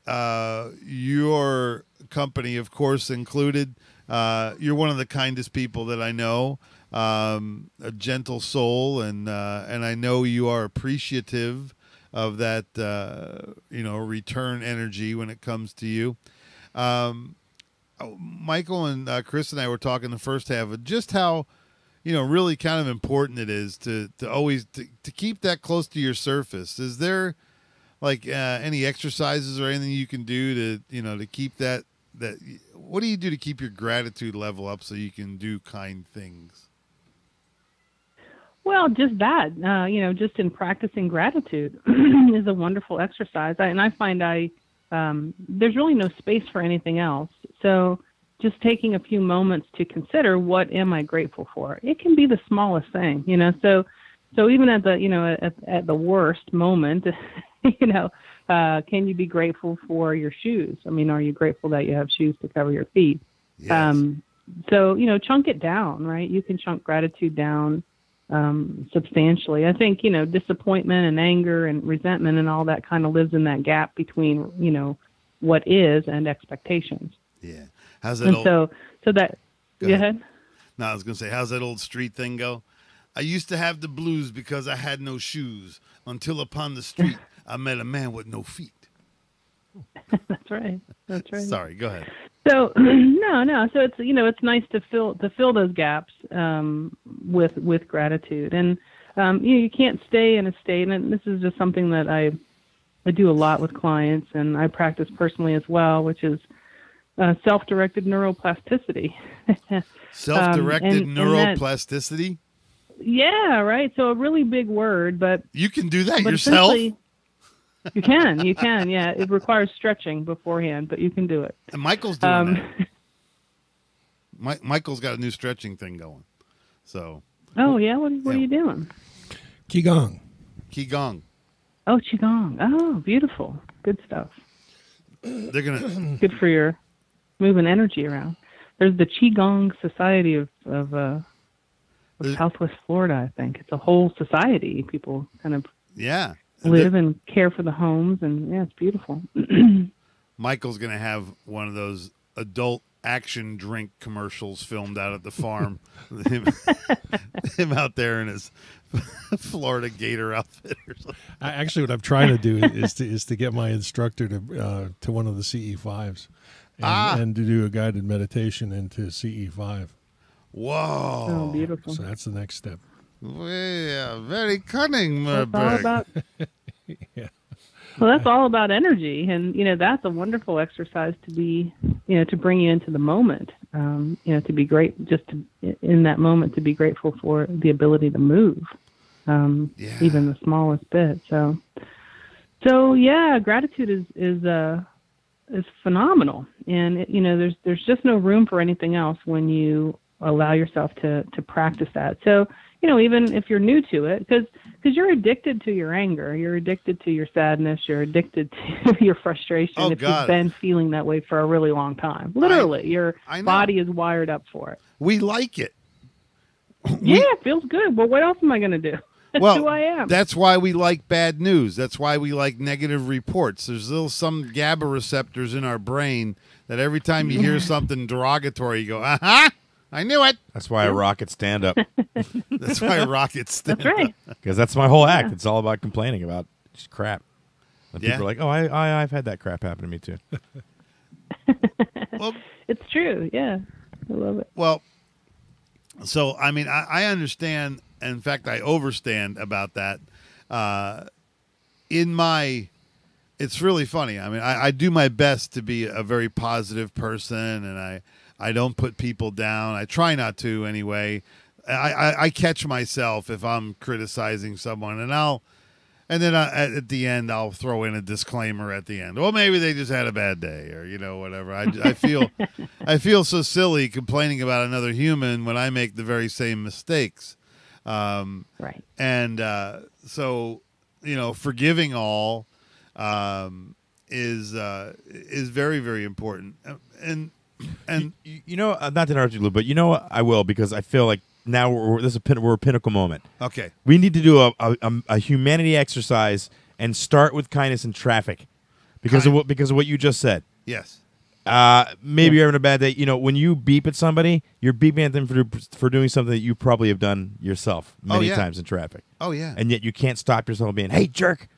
your company, of course, included. You're one of the kindest people that I know. A gentle soul, and I know you are appreciative of that, return energy when it comes to you. Michael and Chris and I were talking the first half of just how, really kind of important it is to always to keep that close to your surface. Is there like any exercises or anything you can do to keep that what do you do to keep your gratitude level up so you can do kind things? Well, just that, just in practicing gratitude is a wonderful exercise. I find there's really no space for anything else. So just taking a few moments to consider, what am I grateful for? It can be the smallest thing, so even at the, at the worst moment, can you be grateful for your shoes? I mean, are you grateful that you have shoes to cover your feet? Yes. So, chunk it down, right? You can chunk gratitude down substantially. I think, disappointment and anger and resentment and all that kind of lives in that gap between, what is and expectations. Yeah. How's that? And old... so that, go ahead. No, I was going to say, how's that old street thing go? I used to have the blues because I had no shoes until upon the street I met a man with no feet. That's right. Sorry, go ahead. So no. So it's it's nice to fill those gaps with gratitude, and you can't stay in a state. And this is just something that I do a lot with clients, and I practice personally as well, which is self-directed neuroplasticity. Self-directed neuroplasticity? Yeah, right. So a really big word, but you can do that yourself? You can. Yeah, it requires stretching beforehand, but you can do it. And Michael's doing that. Michael's got a new stretching thing going. So. Oh yeah, what are you doing? Qigong. Oh, Qigong. Oh, beautiful. Good stuff. They're gonna good for your moving energy around. There's the Qigong Society of Southwest Florida, I think. It's a whole society. People kind of live and care for the homes, and it's beautiful. Michael's going to have one of those adult action drink commercials filmed out at the farm. him out there in his Florida Gator outfit or something. Actually, what I'm trying to do is to get my instructor to one of the CE5s and to do a guided meditation into CE5. Whoa! Oh, beautiful! So that's the next step. Yeah, very cunning, that's all about. Yeah. Well, that's all about energy, and that's a wonderful exercise to be, to bring you into the moment. To be great, just in that moment, to be grateful for the ability to move, even the smallest bit. So yeah, gratitude is phenomenal, and there's just no room for anything else when you allow yourself to practice that. So, even if you're new to it, because you're addicted to your anger, you're addicted to your sadness, you're addicted to your frustration if you've been feeling that way for a really long time. Literally, your body is wired up for it. We like it. It feels good. Well, what else am I going to do? That's who I am. That's why we like bad news. That's why we like negative reports. There's some GABA receptors in our brain that every time you hear something derogatory, you go, aha! I knew it. That's why I rock at stand-up. That's why I rock at stand-up. That's right. Because that's my whole act. It's all about complaining about just crap. And people are like, oh, I've had that crap happen to me too. Well, it's true. Yeah. I love it. Well, so, I mean, I understand. In fact, I overstand about that. It's really funny. I mean, I do my best to be a very positive person, and I don't put people down. I try not to anyway. I catch myself if I'm criticizing someone, and then at the end I'll throw in a disclaimer at the end. Well, maybe they just had a bad day, or whatever. I feel so silly complaining about another human when I make the very same mistakes. Right. And so forgiving all is very, very important. And not to interrupt you, Lou, but I will, because I feel like now we're a pinnacle moment. Okay. We need to do a humanity exercise and start with kindness in traffic, because of what you just said. Yes. Maybe you're having a bad day. When you beep at somebody, you're beeping at them for doing something that you probably have done yourself many times in traffic. Oh yeah. And yet you can't stop yourself being, "Hey, jerk."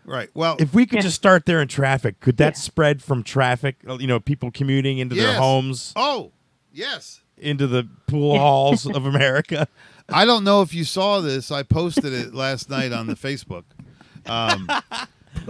Right. Well, if we could just start there in traffic, could that spread from traffic? People commuting into their homes. Oh, yes. Into the pool halls of America. I don't know if you saw this. I posted it last night on the Facebook.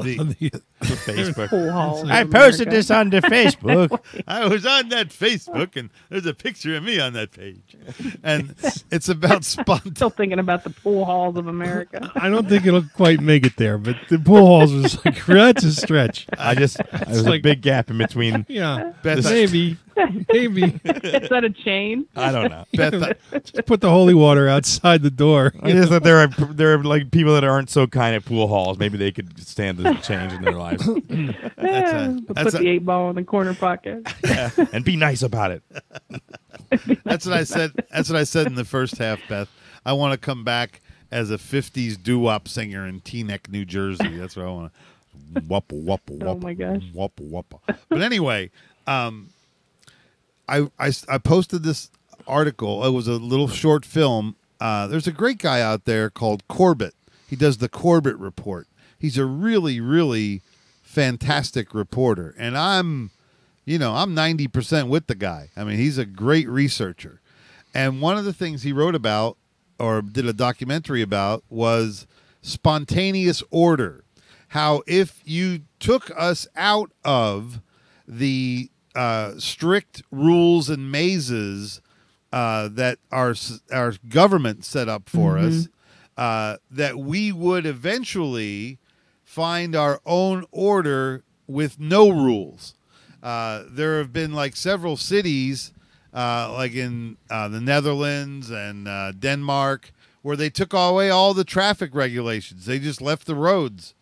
The Facebook. I posted this on the Facebook. I was on that Facebook, and there's a picture of me on that page. And it's about Still thinking about the pool halls of America. I don't think it'll quite make it there, but the pool halls was like, that's a stretch. There's a big gap in between. Yeah, Beth, maybe. Is that a chain? I don't know. Beth, just put the holy water outside the door. I just thought there are like people that aren't so kind at pool halls. Maybe they could stand the change in their lives. Put the 8-ball in the corner pocket. And be nice about it. That's what I said. That's what I said in the first half, Beth. I want to come back as a 50s doo-wop singer in Teaneck, New Jersey. That's what I want to. Wuppa, wuppa, wuppa. Oh my gosh. Wuppa, wuppa. But anyway, I posted this article. It was a little short film. There's a great guy out there called Corbett. He does the Corbett Report. He's a really, really fantastic reporter. And I'm 90% with the guy. I mean, he's a great researcher. And one of the things he wrote about or did a documentary about was spontaneous order. How if you took us out of the strict rules and mazes that our government set up for us, that we would eventually find our own order with no rules. There have been like several cities, like in the Netherlands and Denmark, where they took away all the traffic regulations. They just left the roads.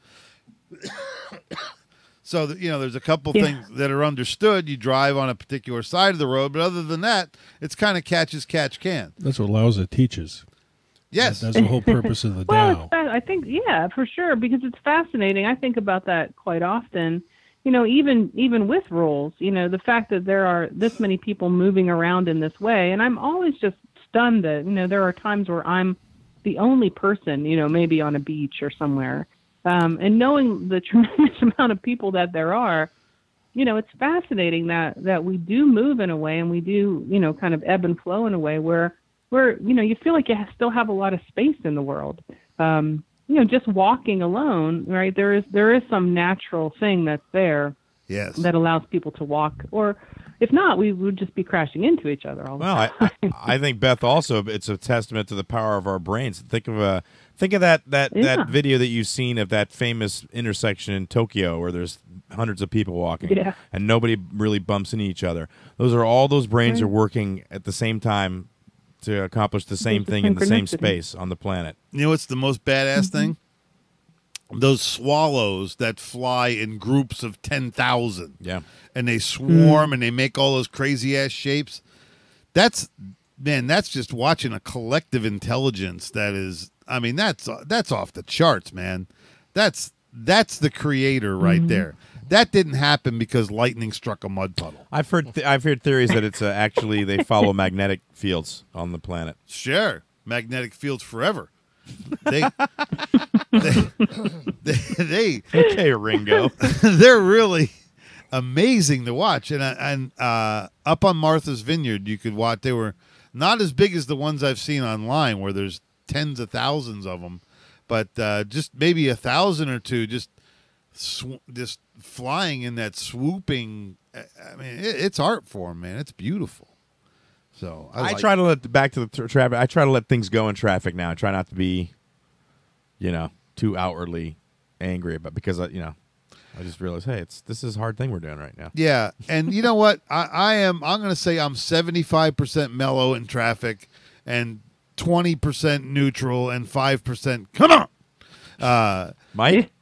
So, there's a couple things that are understood. You drive on a particular side of the road, but other than that, it's kind of catch as catch can. That's what Lauza teaches. Yes. That's the whole purpose of the well, Tao. I think, for sure, because it's fascinating. I think about that quite often. Even with rules, the fact that there are this many people moving around in this way, and I'm always just stunned that, there are times where I'm the only person, maybe on a beach or somewhere. And knowing the tremendous amount of people that there are, it's fascinating that we do move in a way, and we do, kind of ebb and flow in a way where you feel like you still have a lot of space in the world. Just walking alone, right? There is some natural thing that's there. Yes. That allows people to walk, or if not, we would just be crashing into each other all the time. I think, Beth, also it's a testament to the power of our brains. Think of that video that you've seen of that famous intersection in Tokyo where there's hundreds of people walking and nobody really bumps into each other. Those brains are working at the same time to accomplish the same thing in the same space on the planet. You know what's the most badass thing? Those swallows that fly in groups of 10,000. Yeah. And they swarm and they make all those crazy-ass shapes. That's just watching a collective intelligence that is, that's off the charts, man. That's the creator right there. That didn't happen because lightning struck a mud puddle. I've heard theories that it's actually they follow magnetic fields on the planet. Sure, magnetic fields forever. They okay, Ringo. They're really amazing to watch. And up on Martha's Vineyard, you could watch. They were not as big as the ones I've seen online, where there's tens of thousands of them, but just maybe 1,000 or two, just flying in that swooping. It's art form, man. It's beautiful. So I try to let back to the traffic. I try to let things go in traffic now. I try not to be, too outwardly angry about because I just realized, hey, this is a hard thing we're doing right now. Yeah, and you know what? I'm going to say I'm 75% mellow in traffic, and 20% neutral, and 5%. Come on, Mike.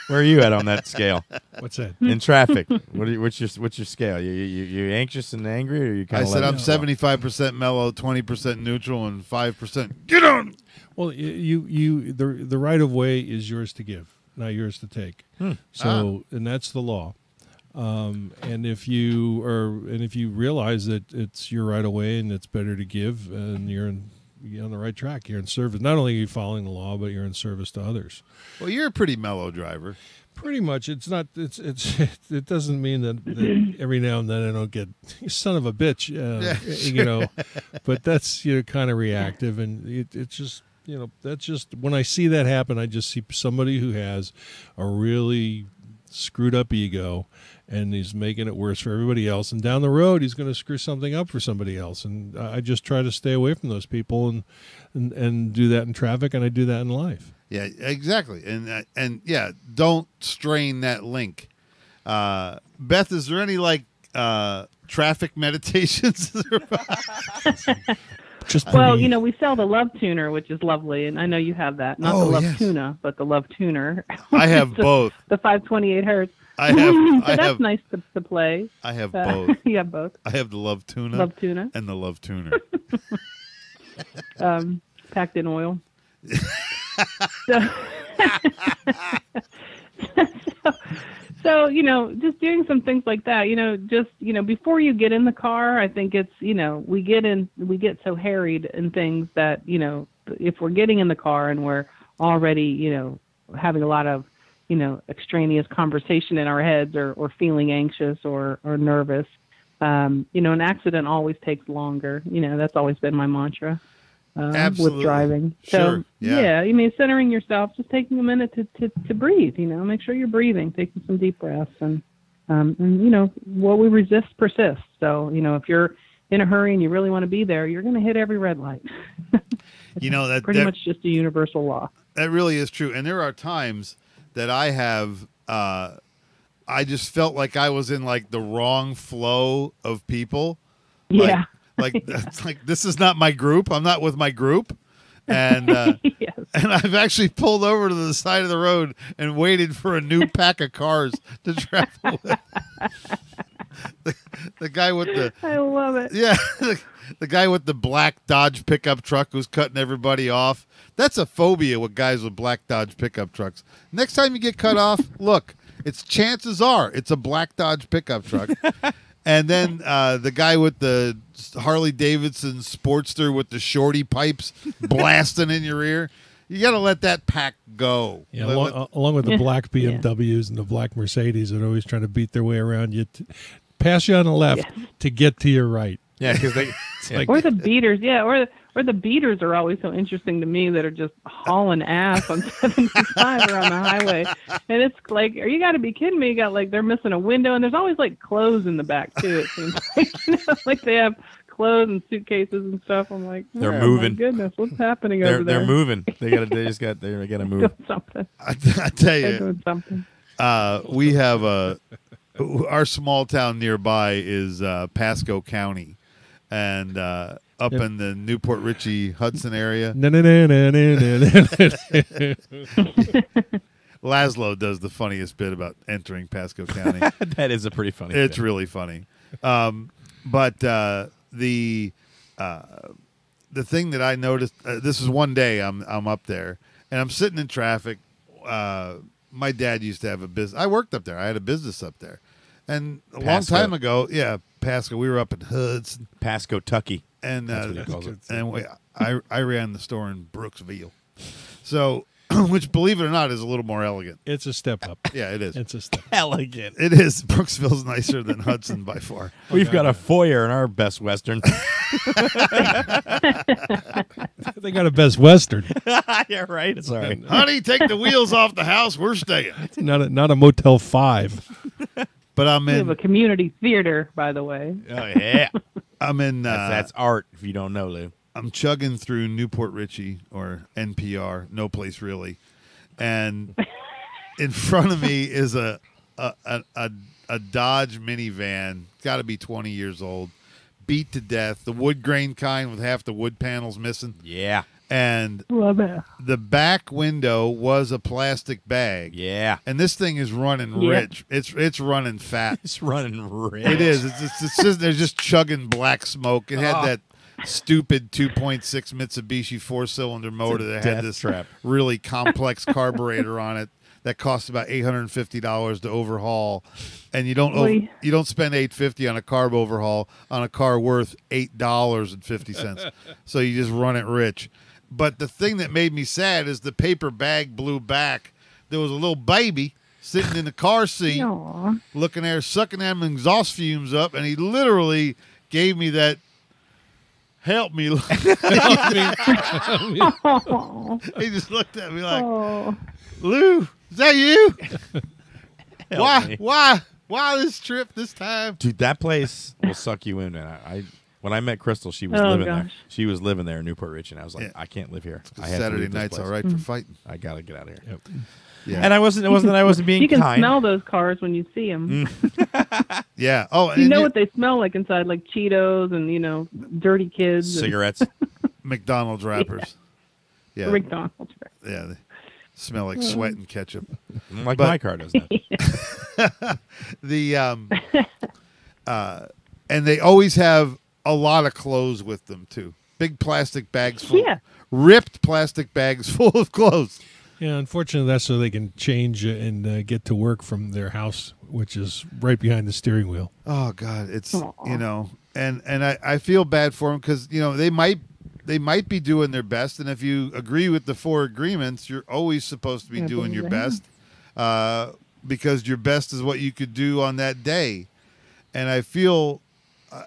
Where are you at on that scale? What's that? In traffic, what's your scale? You anxious and angry, or you kind of? I said I'm 75% mellow, 20% neutral, and 5%. Get on. Well, the right of way is yours to give, not yours to take. So, and that's the law. And if you realize that it's your right of way and it's better to give, and you're on the right track. You're in service. Not only are you following the law, but you're in service to others. Well, you're a pretty mellow driver. Pretty much. It's not. It doesn't mean that every now and then I don't get son of a bitch. But that's kind of reactive, and it's just that's just when I see that happen, I just see somebody who has a really screwed up ego, and he's making it worse for everybody else, and down the road he's going to screw something up for somebody else, and I just try to stay away from those people and do that in traffic, and I do that in life. Yeah, exactly. And yeah, don't strain that link. Beth, is there any traffic meditations? Well, we sell the Love Tuner, which is lovely, and I know you have that. Not the Love Tuna, but the Love Tuner. I have both. The 528 hertz. That's nice to play. I have both. You have both. I have the Love Tuna. Love Tuna. And the Love Tuner. Packed in oil. So, just doing some things like that, before you get in the car, I think it's, we get so harried in things that, if we're getting in the car and we're already, having a lot of, extraneous conversation in our heads or feeling anxious or nervous, an accident always takes longer. That's always been my mantra. With driving. So, centering yourself, just taking a minute to breathe, make sure you're breathing, taking some deep breaths, and what we resist persists. So, if you're in a hurry and you really want to be there, you're going to hit every red light. That's pretty much just a universal law. That really is true. And there are times that I have. I just felt like I was in like the wrong flow of people. Yeah. Like it's like this is not my group. I'm not with my group. And Yes. and I've actually pulled over to the side of the road and waited for a new pack of cars to travel with. The guy with the I love it. yeah, the guy with the black Dodge pickup truck who's cutting everybody off. That's a phobia with guys with black Dodge pickup trucks. Next time you get cut off, look, chances are it's a black Dodge pickup truck. And then the guy with the Harley Davidson Sportster with the shorty pipes blasting in your ear. You got to let that pack go. Yeah, along with the black BMWs and the black Mercedes that are always trying to beat their way around you, pass you on the left to get to your right. Yeah, because they like, or the beaters, or the beaters are always so interesting to me that are just hauling ass on 75 around the highway, and it's like, you got to be kidding me! You got like they're missing a window, and there's always like clothes in the back too. It seems like like they have clothes and suitcases and stuff. I'm like, they're moving. My goodness, what's happening over there? They're moving. They got to move. Doing something. I tell you, They're doing something. we have our small town nearby is Pasco County, and up in the Newport Richey Hudson area. Laszlo does the funniest bit about entering Pasco County. That is a pretty funny. It's bit. really funny. But the thing that I noticed, this is one day I'm up there and I'm sitting in traffic. My dad used to have a business. I worked up there. I had a business up there, and long time ago, Pasco. We were up in Hudson, Pasco, Tucky, and that's what he calls it. And I ran the store in Brooksville, so. Which, believe it or not, is a little more elegant. It's a step up. Yeah, it is. It's a step elegant. It is. Brooksville's nicer than Hudson by far. We've got a foyer in our Best Western. They got a Best Western. Yeah, right. Sorry. Honey, take the wheels off the house. We're staying. Not a Motel 5. But I'm We in. have a community theater, by the way. Oh, yeah. I'm in. That's art, if you don't know, Lou. I'm chugging through Newport Richey or NPR, no place really, and in front of me is a Dodge minivan, got to be 20 years old, beat to death, the wood grain kind with half the wood panels missing. Yeah, and love it. The back window was a plastic bag. Yeah, and this thing is running rich. It's running fat. It's running rich. It is. It's just they're just chugging black smoke. It had that stupid 2.6 Mitsubishi 4-cylinder motor that had this really complex carburetor on it that cost about $850 to overhaul, and you don't spend $850 on a carb overhaul on a car worth $8.50. So you just run it rich. But the thing that made me sad is the paper bag blew back. There was a little baby sitting in the car seat, looking there, sucking them exhaust fumes up, and he literally gave me that. Help me. He just looked at me like, Lou, is that you? Why this trip this time? Dude, that place will suck you in, man. When I met Crystal, she was living there. She was living there in Newport Richey, and I was like, I can't live here. Saturday night's all right for fighting. I got to get out of here. Yep. Yeah. And it wasn't that I wasn't being kind. You can kind. smell those cars when you see them. Yeah. Oh, and you know what they smell like inside, like Cheetos and dirty kids, cigarettes, McDonald's wrappers. Yeah, McDonald's wrappers. Yeah, they smell like sweat and ketchup. Like my car does that. And they always have a lot of clothes with them too. Big plastic bags full, ripped plastic bags full of clothes. Yeah, unfortunately, that's so they can change and get to work from their house, which is right behind the steering wheel. Oh God, it's and I feel bad for them because they might be doing their best, and if you agree with the 4 agreements, you're always supposed to be doing your best, because your best is what you could do on that day, and I feel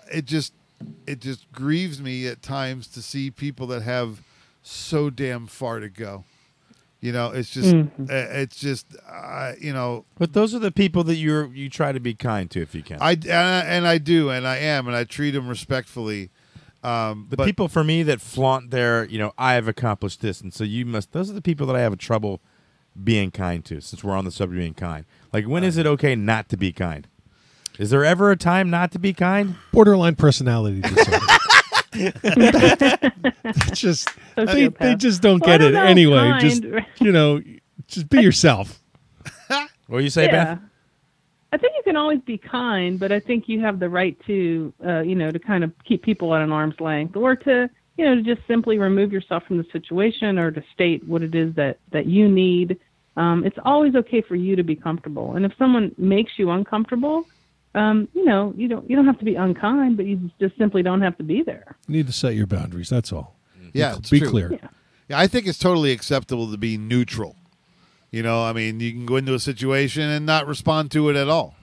it just grieves me at times to see people that have so damn far to go. It's just, But those are the people that you try to be kind to if you can. I do, and I am, and I treat them respectfully. The people for me that flaunt their, I have accomplished this, and so you must. Those are the people that I have trouble being kind to, since we're on the subject of being kind? Like, when is it okay not to be kind? Is there ever a time not to be kind? Borderline personality disorder. just they just don't get it anyway. Kind. Just just be yourself. What do you say, Beth? I think you can always be kind, but I think you have the right to to kind of keep people at an arm's length, or to to just simply remove yourself from the situation, or to state what it is that you need. It's always okay for you to be comfortable, and if someone makes you uncomfortable, you don't have to be unkind, but you just simply don't have to be there. You need to set your boundaries. That's all. Yeah, be clear. Yeah, I think it's totally acceptable to be neutral. You can go into a situation and not respond to it at all.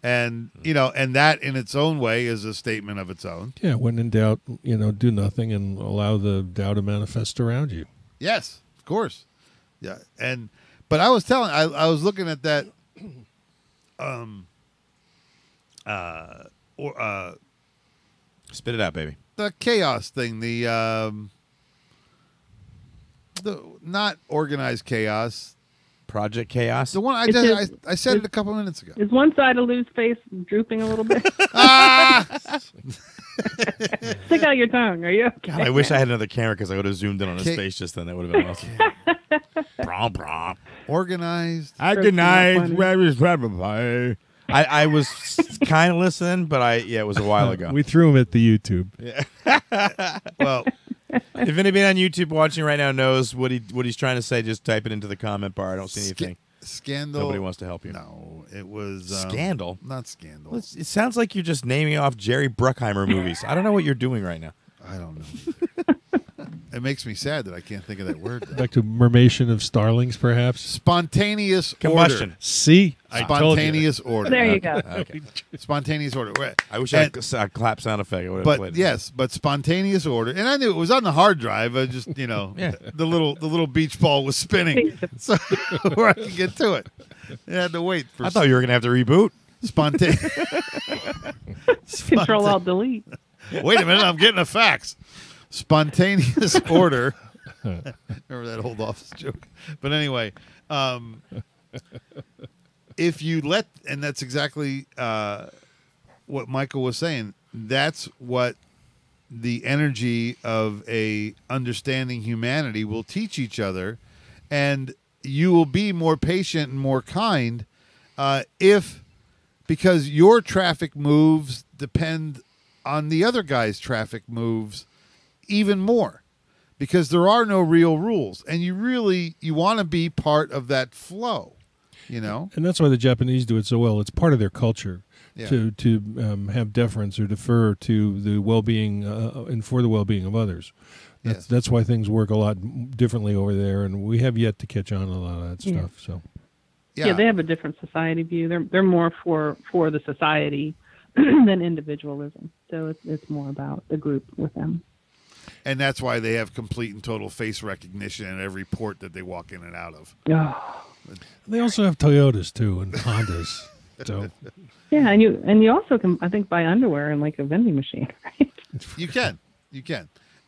And, and that in its own way is a statement of its own. Yeah, when in doubt, do nothing and allow the doubt to manifest around you. Yes, of course. Yeah. But I was I was looking at that, spit it out, baby. The chaos thing, the not organized chaos. Project Chaos? The one I said it a couple minutes ago. Is one side of Lou's face drooping a little bit? Stick out your tongue. Are you okay? God, I wish I had another camera because I would have zoomed in on his face just then. That would have been awesome. Prom. Organized. I was kind of listening, but it was a while ago. We threw him at the YouTube. Yeah. Well, if anybody on YouTube watching right now knows what he's trying to say, just type it into the comment bar. I don't see anything. Scandal. Nobody wants to help you. No, it was Scandal. Not Scandal. Well, it sounds like you're just naming off Jerry Bruckheimer movies. I don't know what you're doing right now. I don't know. It makes me sad that I can't think of that word. Back to Mermation of Starlings, perhaps. Spontaneous combustion. Order. See, spontaneous order. There you go. Okay. Spontaneous order. I wish I had a clap sound effect. I would have played yes, but spontaneous order, and I knew it was on the hard drive. I just the little beach ball was spinning, so where I could get to it. I had to wait for. I thought you were going to have to reboot. Control Alt Delete. Wait a minute, I'm getting a fax. Spontaneous order. Remember that old office joke? But anyway, if you and that's exactly what Michael was saying. That's what the energy of a understanding humanity will teach each other, and you will be more patient and more kind because your traffic moves depend on the other guy's traffic moves even more, because there are no real rules, and you want to be part of that flow, And that's why the Japanese do it so well. It's part of their culture to have deference or defer to the well-being and for the well-being of others. That's why things work a lot differently over there, and we have yet to catch on a lot of that stuff. So, yeah, they have a different society view. They're more for the society than individualism. So it's more about the group with them. And that's why they have complete and total face recognition at every port that they walk in and out of. Oh. They also have Toyotas too and Hondas. So yeah, and you also can, I think, buy underwear in like a vending machine, right? You can,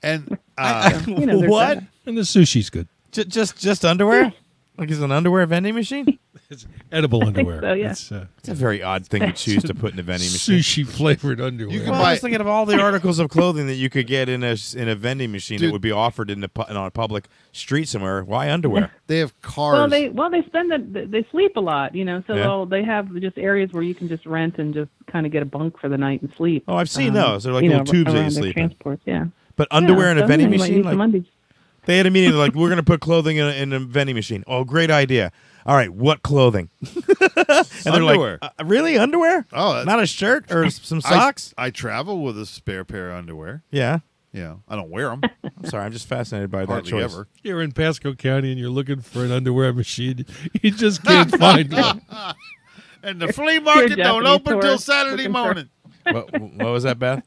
and what? That. And the sushi's good. Just underwear? Yeah. Like it's an underwear vending machine? It's edible underwear. So, yeah. It's a very odd thing to choose to put in a vending machine. Sushi flavored underwear. You can I was thinking of all the articles of clothing that you could get in a vending machine that would be offered on a public street somewhere. Why underwear? They have cars. They they sleep a lot, so they have just areas where you can just rent and just kind of get a bunk for the night and sleep. Oh, I've seen those. They're like little tubes that you sleep in. Transports, yeah. But underwear in a vending machine? Like, they had a meeting. They're like, we're going to put clothing in a vending machine. Oh, great idea. All right, what clothing? And they're underwear. Like, really? Underwear? Oh, not a shirt or some socks? I travel with a spare pair of underwear. Yeah. Yeah, I don't wear them. I'm sorry, I'm just fascinated by Hardly that choice. Ever. You're in Pasco County and you're looking for an underwear machine. You just can't find one. And the flea market don't open till Saturday morning. What was that, Beth?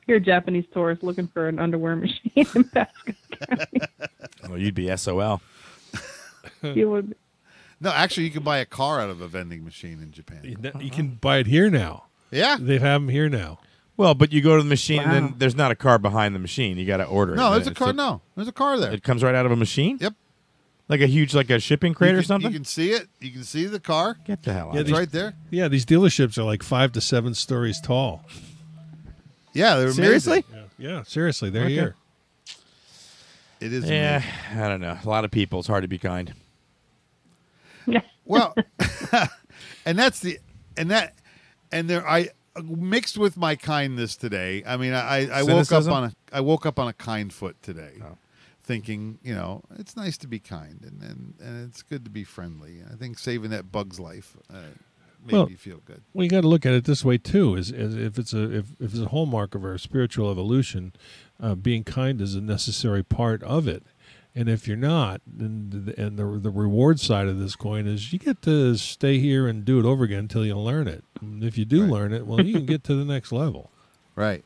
You're a Japanese tourist looking for an underwear machine in Pasco County. Well, you'd be SOL. You would. No, actually, you can buy a car out of a vending machine in Japan. You can buy it here now. Yeah. They have them here now. Well, but you go to the machine and then there's not a car behind the machine. You got to order it. No, there's a car. No, there's a car there. It comes right out of a machine? Yep. Like a huge, like a shipping crate or something? You can see it. You can see the car. Get the hell out. It's right there. Yeah, these dealerships are like 5 to 7 stories tall. Yeah, they're seriously? Yeah, seriously, they're here. It is. Yeah, amazing. I don't know. A lot of people. It's hard to be kind. Well, and that's the and there I mixed with my kindness today. I mean, I woke up on a kind foot today, thinking, it's nice to be kind and it's good to be friendly. I think saving that bug's life made me feel good. Well, you got to look at it this way too: is if it's a hallmark of our spiritual evolution, being kind is a necessary part of it. And if you're not, then the reward side of this coin is you get to stay here and do it over again until you learn it. And if you do learn it, well, you can get to the next level. Right.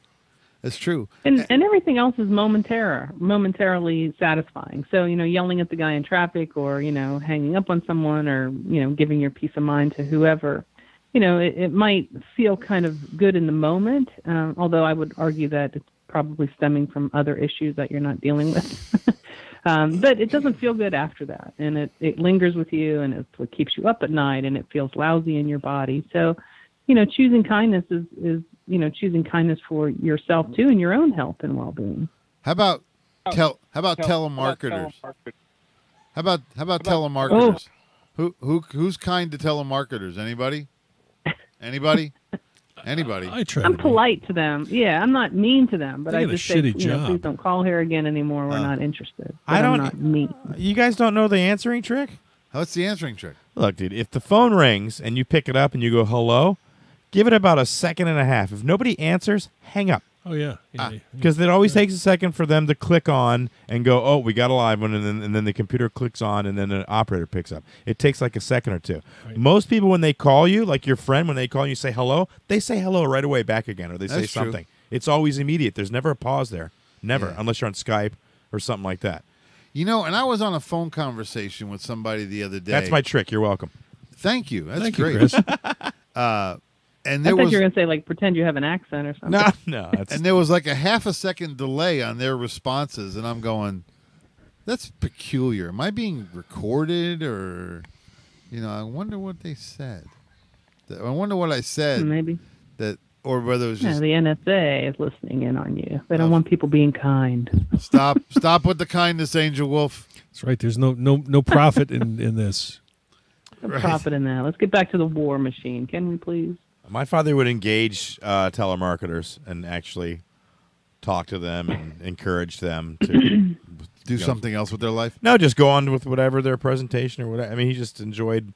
That's true. And everything else is momentarily satisfying. So, yelling at the guy in traffic or, hanging up on someone or, giving your peace of mind to whoever, it might feel kind of good in the moment, although I would argue that it's probably stemming from other issues that you're not dealing with. But it doesn't feel good after that, and it lingers with you, and it's what keeps you up at night, and it feels lousy in your body. So, choosing kindness is choosing kindness for yourself too, and your own health and well-being. How about telemarketers? How about telemarketers? Who's kind to telemarketers? Anybody? I try. I'm polite to them. Yeah, I'm not mean to them, but I just say, job. Please don't call here again anymore. We're not interested. I'm not mean. You guys don't know the answering trick? What's the answering trick? Look, dude, if the phone rings and you pick it up and you go hello, give it about a second and a half. If nobody answers, hang up. Oh yeah, Because it always takes a second for them to click on and go, oh, we got a live one, and then the computer clicks on, and then the operator picks up. It takes like a second or two. Right. Most people, when they call you, like your friend, when they call you, say hello, they say hello right away back again, or they say something. True. It's always immediate. There's never a pause there. Never, unless you're on Skype or something like that. And I was on a phone conversation with somebody the other day. That's my trick. You're welcome. Thank you. That's Thank great. You, Chris. And I thought you were going to say, pretend you have an accent or something. No. And there was like a half a second delay on their responses, and I'm going, that's peculiar. Am I being recorded, or, I wonder what they said. I wonder what I said. Maybe. Or whether it was just... the NSA is listening in on you. They don't want people being kind. Stop with the kindness, Angel Wolf. That's right. There's no profit in this. No profit in that. Let's get back to the war machine. Can we please? My father would engage telemarketers and actually talk to them and encourage them to do something else with their life. No, just go on with whatever their presentation or whatever. I mean, he just enjoyed,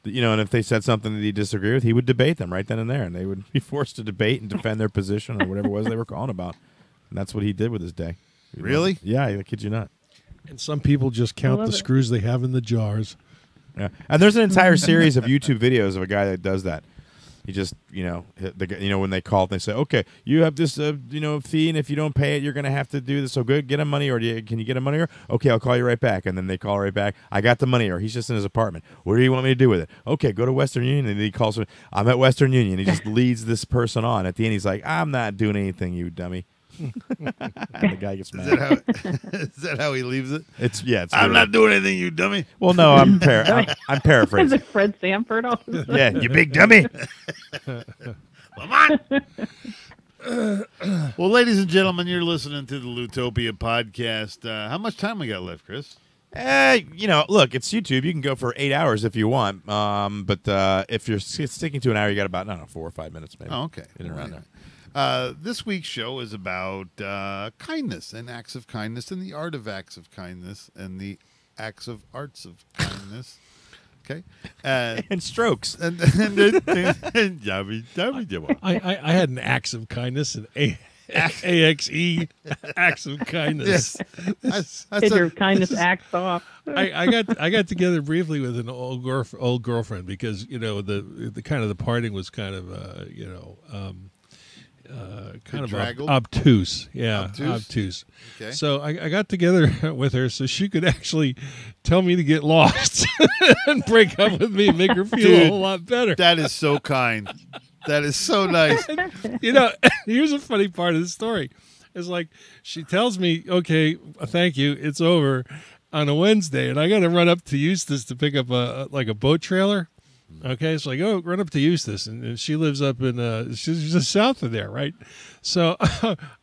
and if they said something that he disagreed with, he would debate them right then and there, and they would be forced to debate and defend their position or whatever it was they were calling about. And that's what he did with his day. Really? Yeah, I kid you not. And some people just count the screws they have in the jars. Yeah, and there's an entire series of YouTube videos of a guy that does that. He just, when they call, they say, okay, you have this, fee, and if you don't pay it, you're going to have to do this. So good, get him money, or can you get him money? Or okay, I'll call you right back. And then they call right back. I got the money, or he's just in his apartment. What do you want me to do with it? Okay, go to Western Union. And he calls, I'm at Western Union. He just leads this person on. At the end, he's like, I'm not doing anything, you dummy. The guy gets mad. Is that how he leaves it? It's I'm not doing anything, you dummy. Well, no, I'm paraphrasing. Is it Fred Sanford? Yeah, you big dummy. Come on. Well, ladies and gentlemen, you're listening to the Loutopia podcast. How much time we got left, Chris? Look, it's YouTube. You can go for 8 hours if you want. But if you're sticking to an hour, you got about 4 or 5 minutes, maybe. Oh, okay. Around there. This week's show is about kindness and acts of kindness and the art of acts of kindness and the acts of arts of kindness. Okay. And strokes. I had an acts of kindness and AXE acts of kindness. Yes. Get your kindness acts off. I got together briefly with an old girlfriend because the kind of the parting was kind of kind of obtuse. Yeah, obtuse. Okay. So I got together with her so she could actually tell me to get lost and break up with me and make her feel a whole lot better. That is so kind. That is so nice. Here's a funny part of the story. It's like she tells me, okay, thank you, it's over. on a Wednesday, and I got to run up to Eustis to pick up a boat trailer. Okay, so I go run up to Eustis, and she lives up in she's just south of there, right? So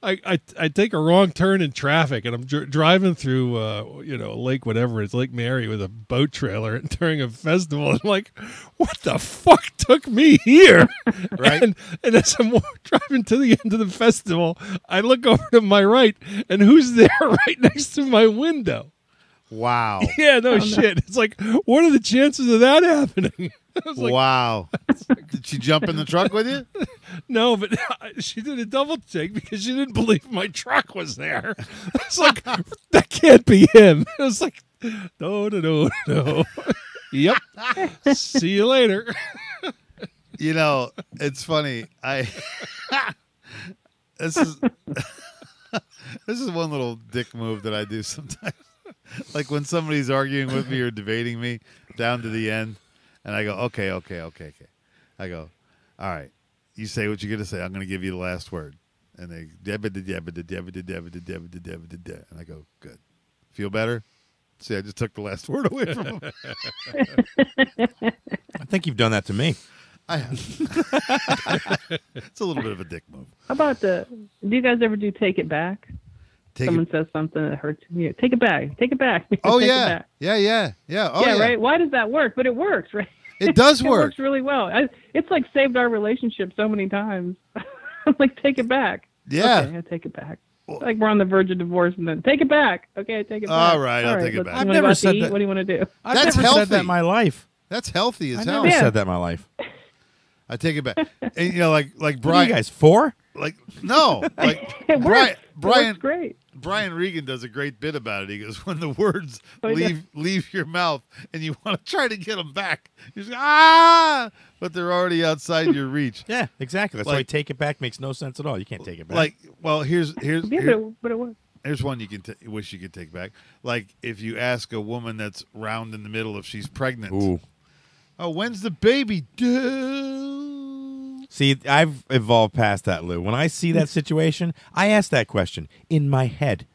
I take a wrong turn in traffic, and I'm driving through Lake whatever it's Lake Mary with a boat trailer and during a festival. I'm like, what the fuck took me here? Right. And as I'm driving to the end of the festival, I look over to my right, and who's there right next to my window? Wow. Yeah, no shit. It's like, what are the chances of that happening? Wow. Did she jump in the truck with you? No, but she did a double take because she didn't believe my truck was there. It's like, that can't be him. It was like, no. Yep. See you later. You know, it's funny. This is one little dick move that I do sometimes. Like when somebody's arguing with me or debating me down to the end, and I go, okay. I go, all right, you say what you're going to say. I'm going to give you the last word. And they, and I go, good. Feel better? See, I just took the last word away from them. I think you've done that to me. I have. It's a little bit of a dick move. How about do you guys ever do take it back? Someone says something that hurts you. Take it back. Oh, Take yeah. it back. Yeah. Oh, yeah. Right? Why does that work? But it works, right? It does work. It works really well. It's like saved our relationship so many times. I'm like, take it back. Yeah. Okay, I take it back. Like we're on the verge of divorce, and then take it back. Okay, I take it back. All right, I'll take it back. I've never said that. What do you want to do? I've That's never healthy. said that in my life. That's healthy as I hell. never said that in my life. I take it back. And, you know, like What Brian. are you guys, 4? Like, no. Like, It works. Brian, It works great. Brian Regan does a great bit about it. He goes, when the words yeah. leave your mouth and you want to try to get them back, you just go, but they're already outside your reach. Yeah, exactly. That's Like- why take it back makes no sense at all. You can't take it back. Like, well, here's Yeah, but it works. here's one you can wish you could take back. Like, if you ask a woman that's round in the middle if she's pregnant. Ooh. Oh, when's the baby due? See, I've evolved past that, Lou. When I see that situation, I ask that question in my head.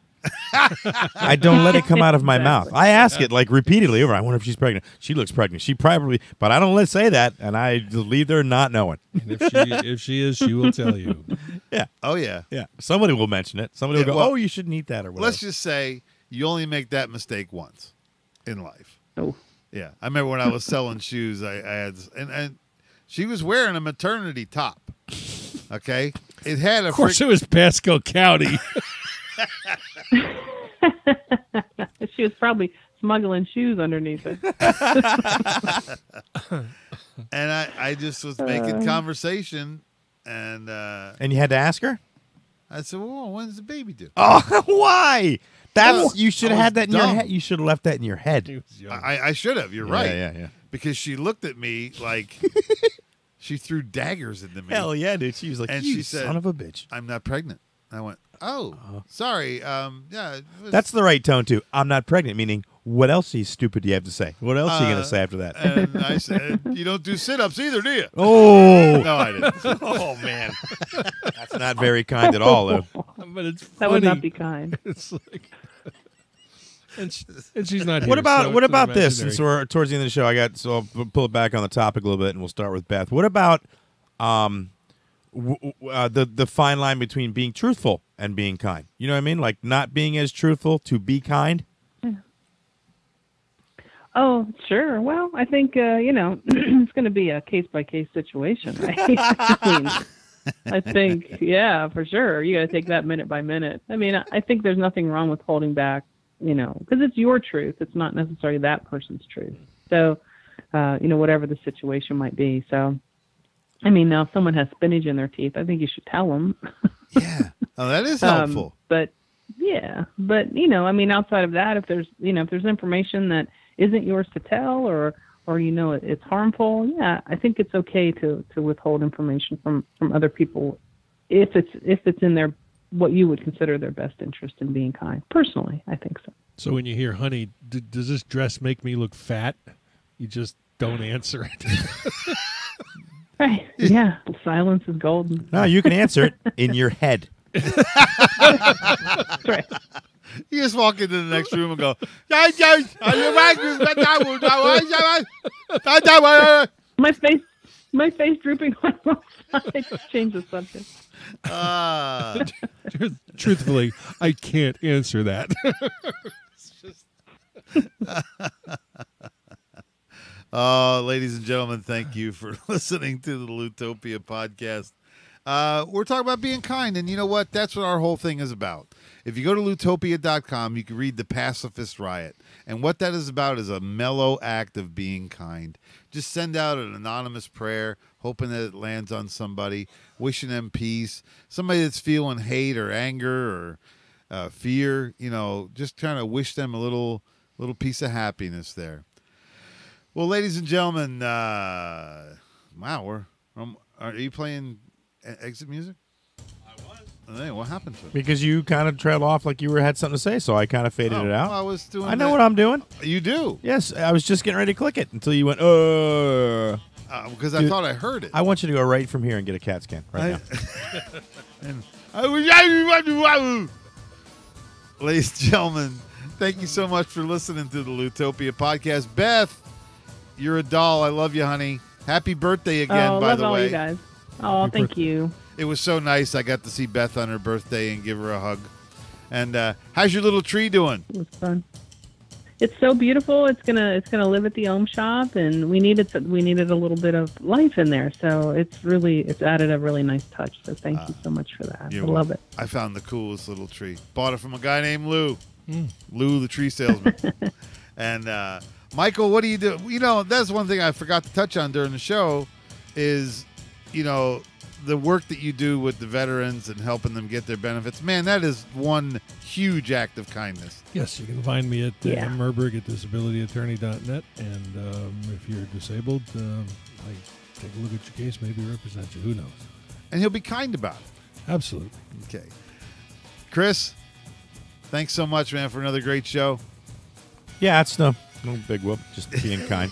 I don't let it come out of my mouth. I ask it like repeatedly over. I wonder if she's pregnant. She looks pregnant. She probably, but I don't let say that, and I just leave there not knowing. And if she is, she will tell you. Yeah. Oh, yeah. Yeah. Somebody will mention it. Somebody will go, well, "Oh, you shouldn't eat that," or whatever. Let's just say you only make that mistake once in life. Oh. Yeah, I remember when I was selling shoes. I had and she was wearing a maternity top. Okay, it had a. Of course, it was Pasco County. She was probably smuggling shoes underneath it. And I just was making conversation, and you had to ask her. I said, "Well, when's the baby due?" Oh, why? That's you should have I had was that in your dumb. head. You should have left that in your head. I should have. You're right. Yeah. Because she looked at me like she threw daggers into me. Hell yeah, dude. She was like, And "You she said, son of a bitch." I'm not pregnant. I went, "Oh, sorry. Yeah, it was- That's the right tone too. I'm not pregnant. Meaning, what else are you stupid do you have to say? What else are you going to say after that? And I said, you don't do sit-ups either, do you? Oh, No, I didn't. oh man, that's not very kind at all, Lou. But it's funny. That would not be kind. It's like, and she's not. What here, about so what it's about this? imaginary. Since we're towards the end of the show, I'll pull it back on the topic a little bit, and we'll start with Beth. What about the fine line between being truthful and being kind? You know what I mean? Like not being as truthful to be kind. Oh, sure. Well, I think, it's going to be a case-by-case situation, right? I think, yeah, for sure. You got to take that minute by minute. I mean, I think there's nothing wrong with holding back, because it's your truth. It's not necessarily that person's truth. So, whatever the situation might be. So, I mean, now if someone has spinach in their teeth, I think you should tell them. Yeah. Oh, that is helpful. But outside of that, if there's information that isn't yours to tell or it's harmful, yeah, I think it's okay to withhold information from other people if it's in their what you would consider their best interest in being kind. Personally, I think so. So when you hear, "Honey, does this dress make me look fat?" you just don't answer it. Right. Yeah. Silence is golden. No, you can answer it in your head. That's right. You just walk into the next room and go, my face drooping on one side. Change the subject. Truthfully, I can't answer that. Ladies and gentlemen, thank you for listening to the Loutopia podcast. We're talking about being kind, and you know what? That's what our whole thing is about. If you go to Loutopia.com, you can read The Pacifist Riot. And what that is about is a mellow act of being kind. Just send out an anonymous prayer, hoping that it lands on somebody, wishing them peace. Somebody that's feeling hate or anger or fear, just trying to wish them a little piece of happiness there. Well, ladies and gentlemen, wow, are you playing exit music? Hey, what happened to it? Because you kind of trailed off like you had something to say, so I kind of faded it out. Well, I was doing. I know what I'm doing. You do? Yes, I was just getting ready to click it until you went. Because I thought I heard it. I want you to go right from here and get a CAT scan right now. Ladies and gentlemen, thank you so much for listening to the Loutopia podcast. Beth, you're a doll. I love you, honey. Happy birthday again, by the way. Love all you guys. Oh, thank you. It was so nice. I got to see Beth on her birthday and give her a hug. And how's your little tree doing? It was fun. It's so beautiful. It's gonna live at the Ohm shop, and we needed a little bit of life in there. So it's added a really nice touch. So thank you so much for that. I love it. I found the coolest little tree. Bought it from a guy named Lou. Lou, the tree salesman. And Michael, what do you do? That's one thing I forgot to touch on during the show is, the work that you do with the veterans and helping them get their benefits. Man, that is one huge act of kindness. Yes, you can find me at Merberg at disabilityattorney.net. And if you're disabled, I take a look at your case, maybe represent you. Who knows? And he'll be kind about it. Absolutely. Okay. Chris, thanks so much, man, for another great show. Yeah, it's no big whoop, just being kind.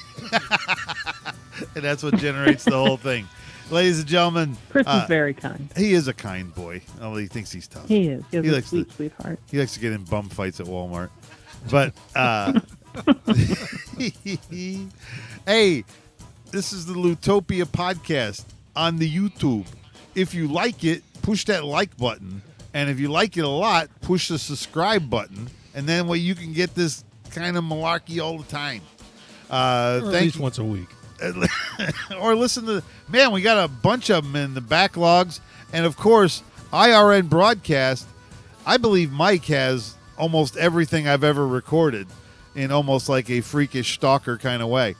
And that's what generates the whole thing. Ladies and gentlemen, Chris is very kind. He is a kind boy. Oh, he thinks he's tough. He is. He's a sweet heart. He likes to get in bum fights at Walmart. But hey, this is the Loutopia podcast on the YouTube. If you like it, push that like button, and if you like it a lot, push the subscribe button, and then you can get this kind of malarkey all the time. Or at least once a week. Or listen to, man, we got a bunch of them in the backlogs. And of course, IRN broadcast, I believe Mike has almost everything I've ever recorded in almost like a freakish stalker kind of way.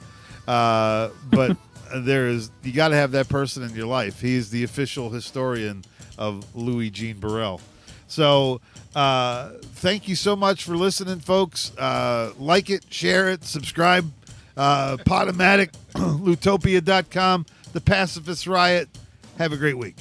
But you got to have that person in your life. He's the official historian of Louis Jean Burrell. So thank you so much for listening, folks. Like it, share it, subscribe. Podomatic, Loutopia.com, The Pacifist Riot. Have a great week.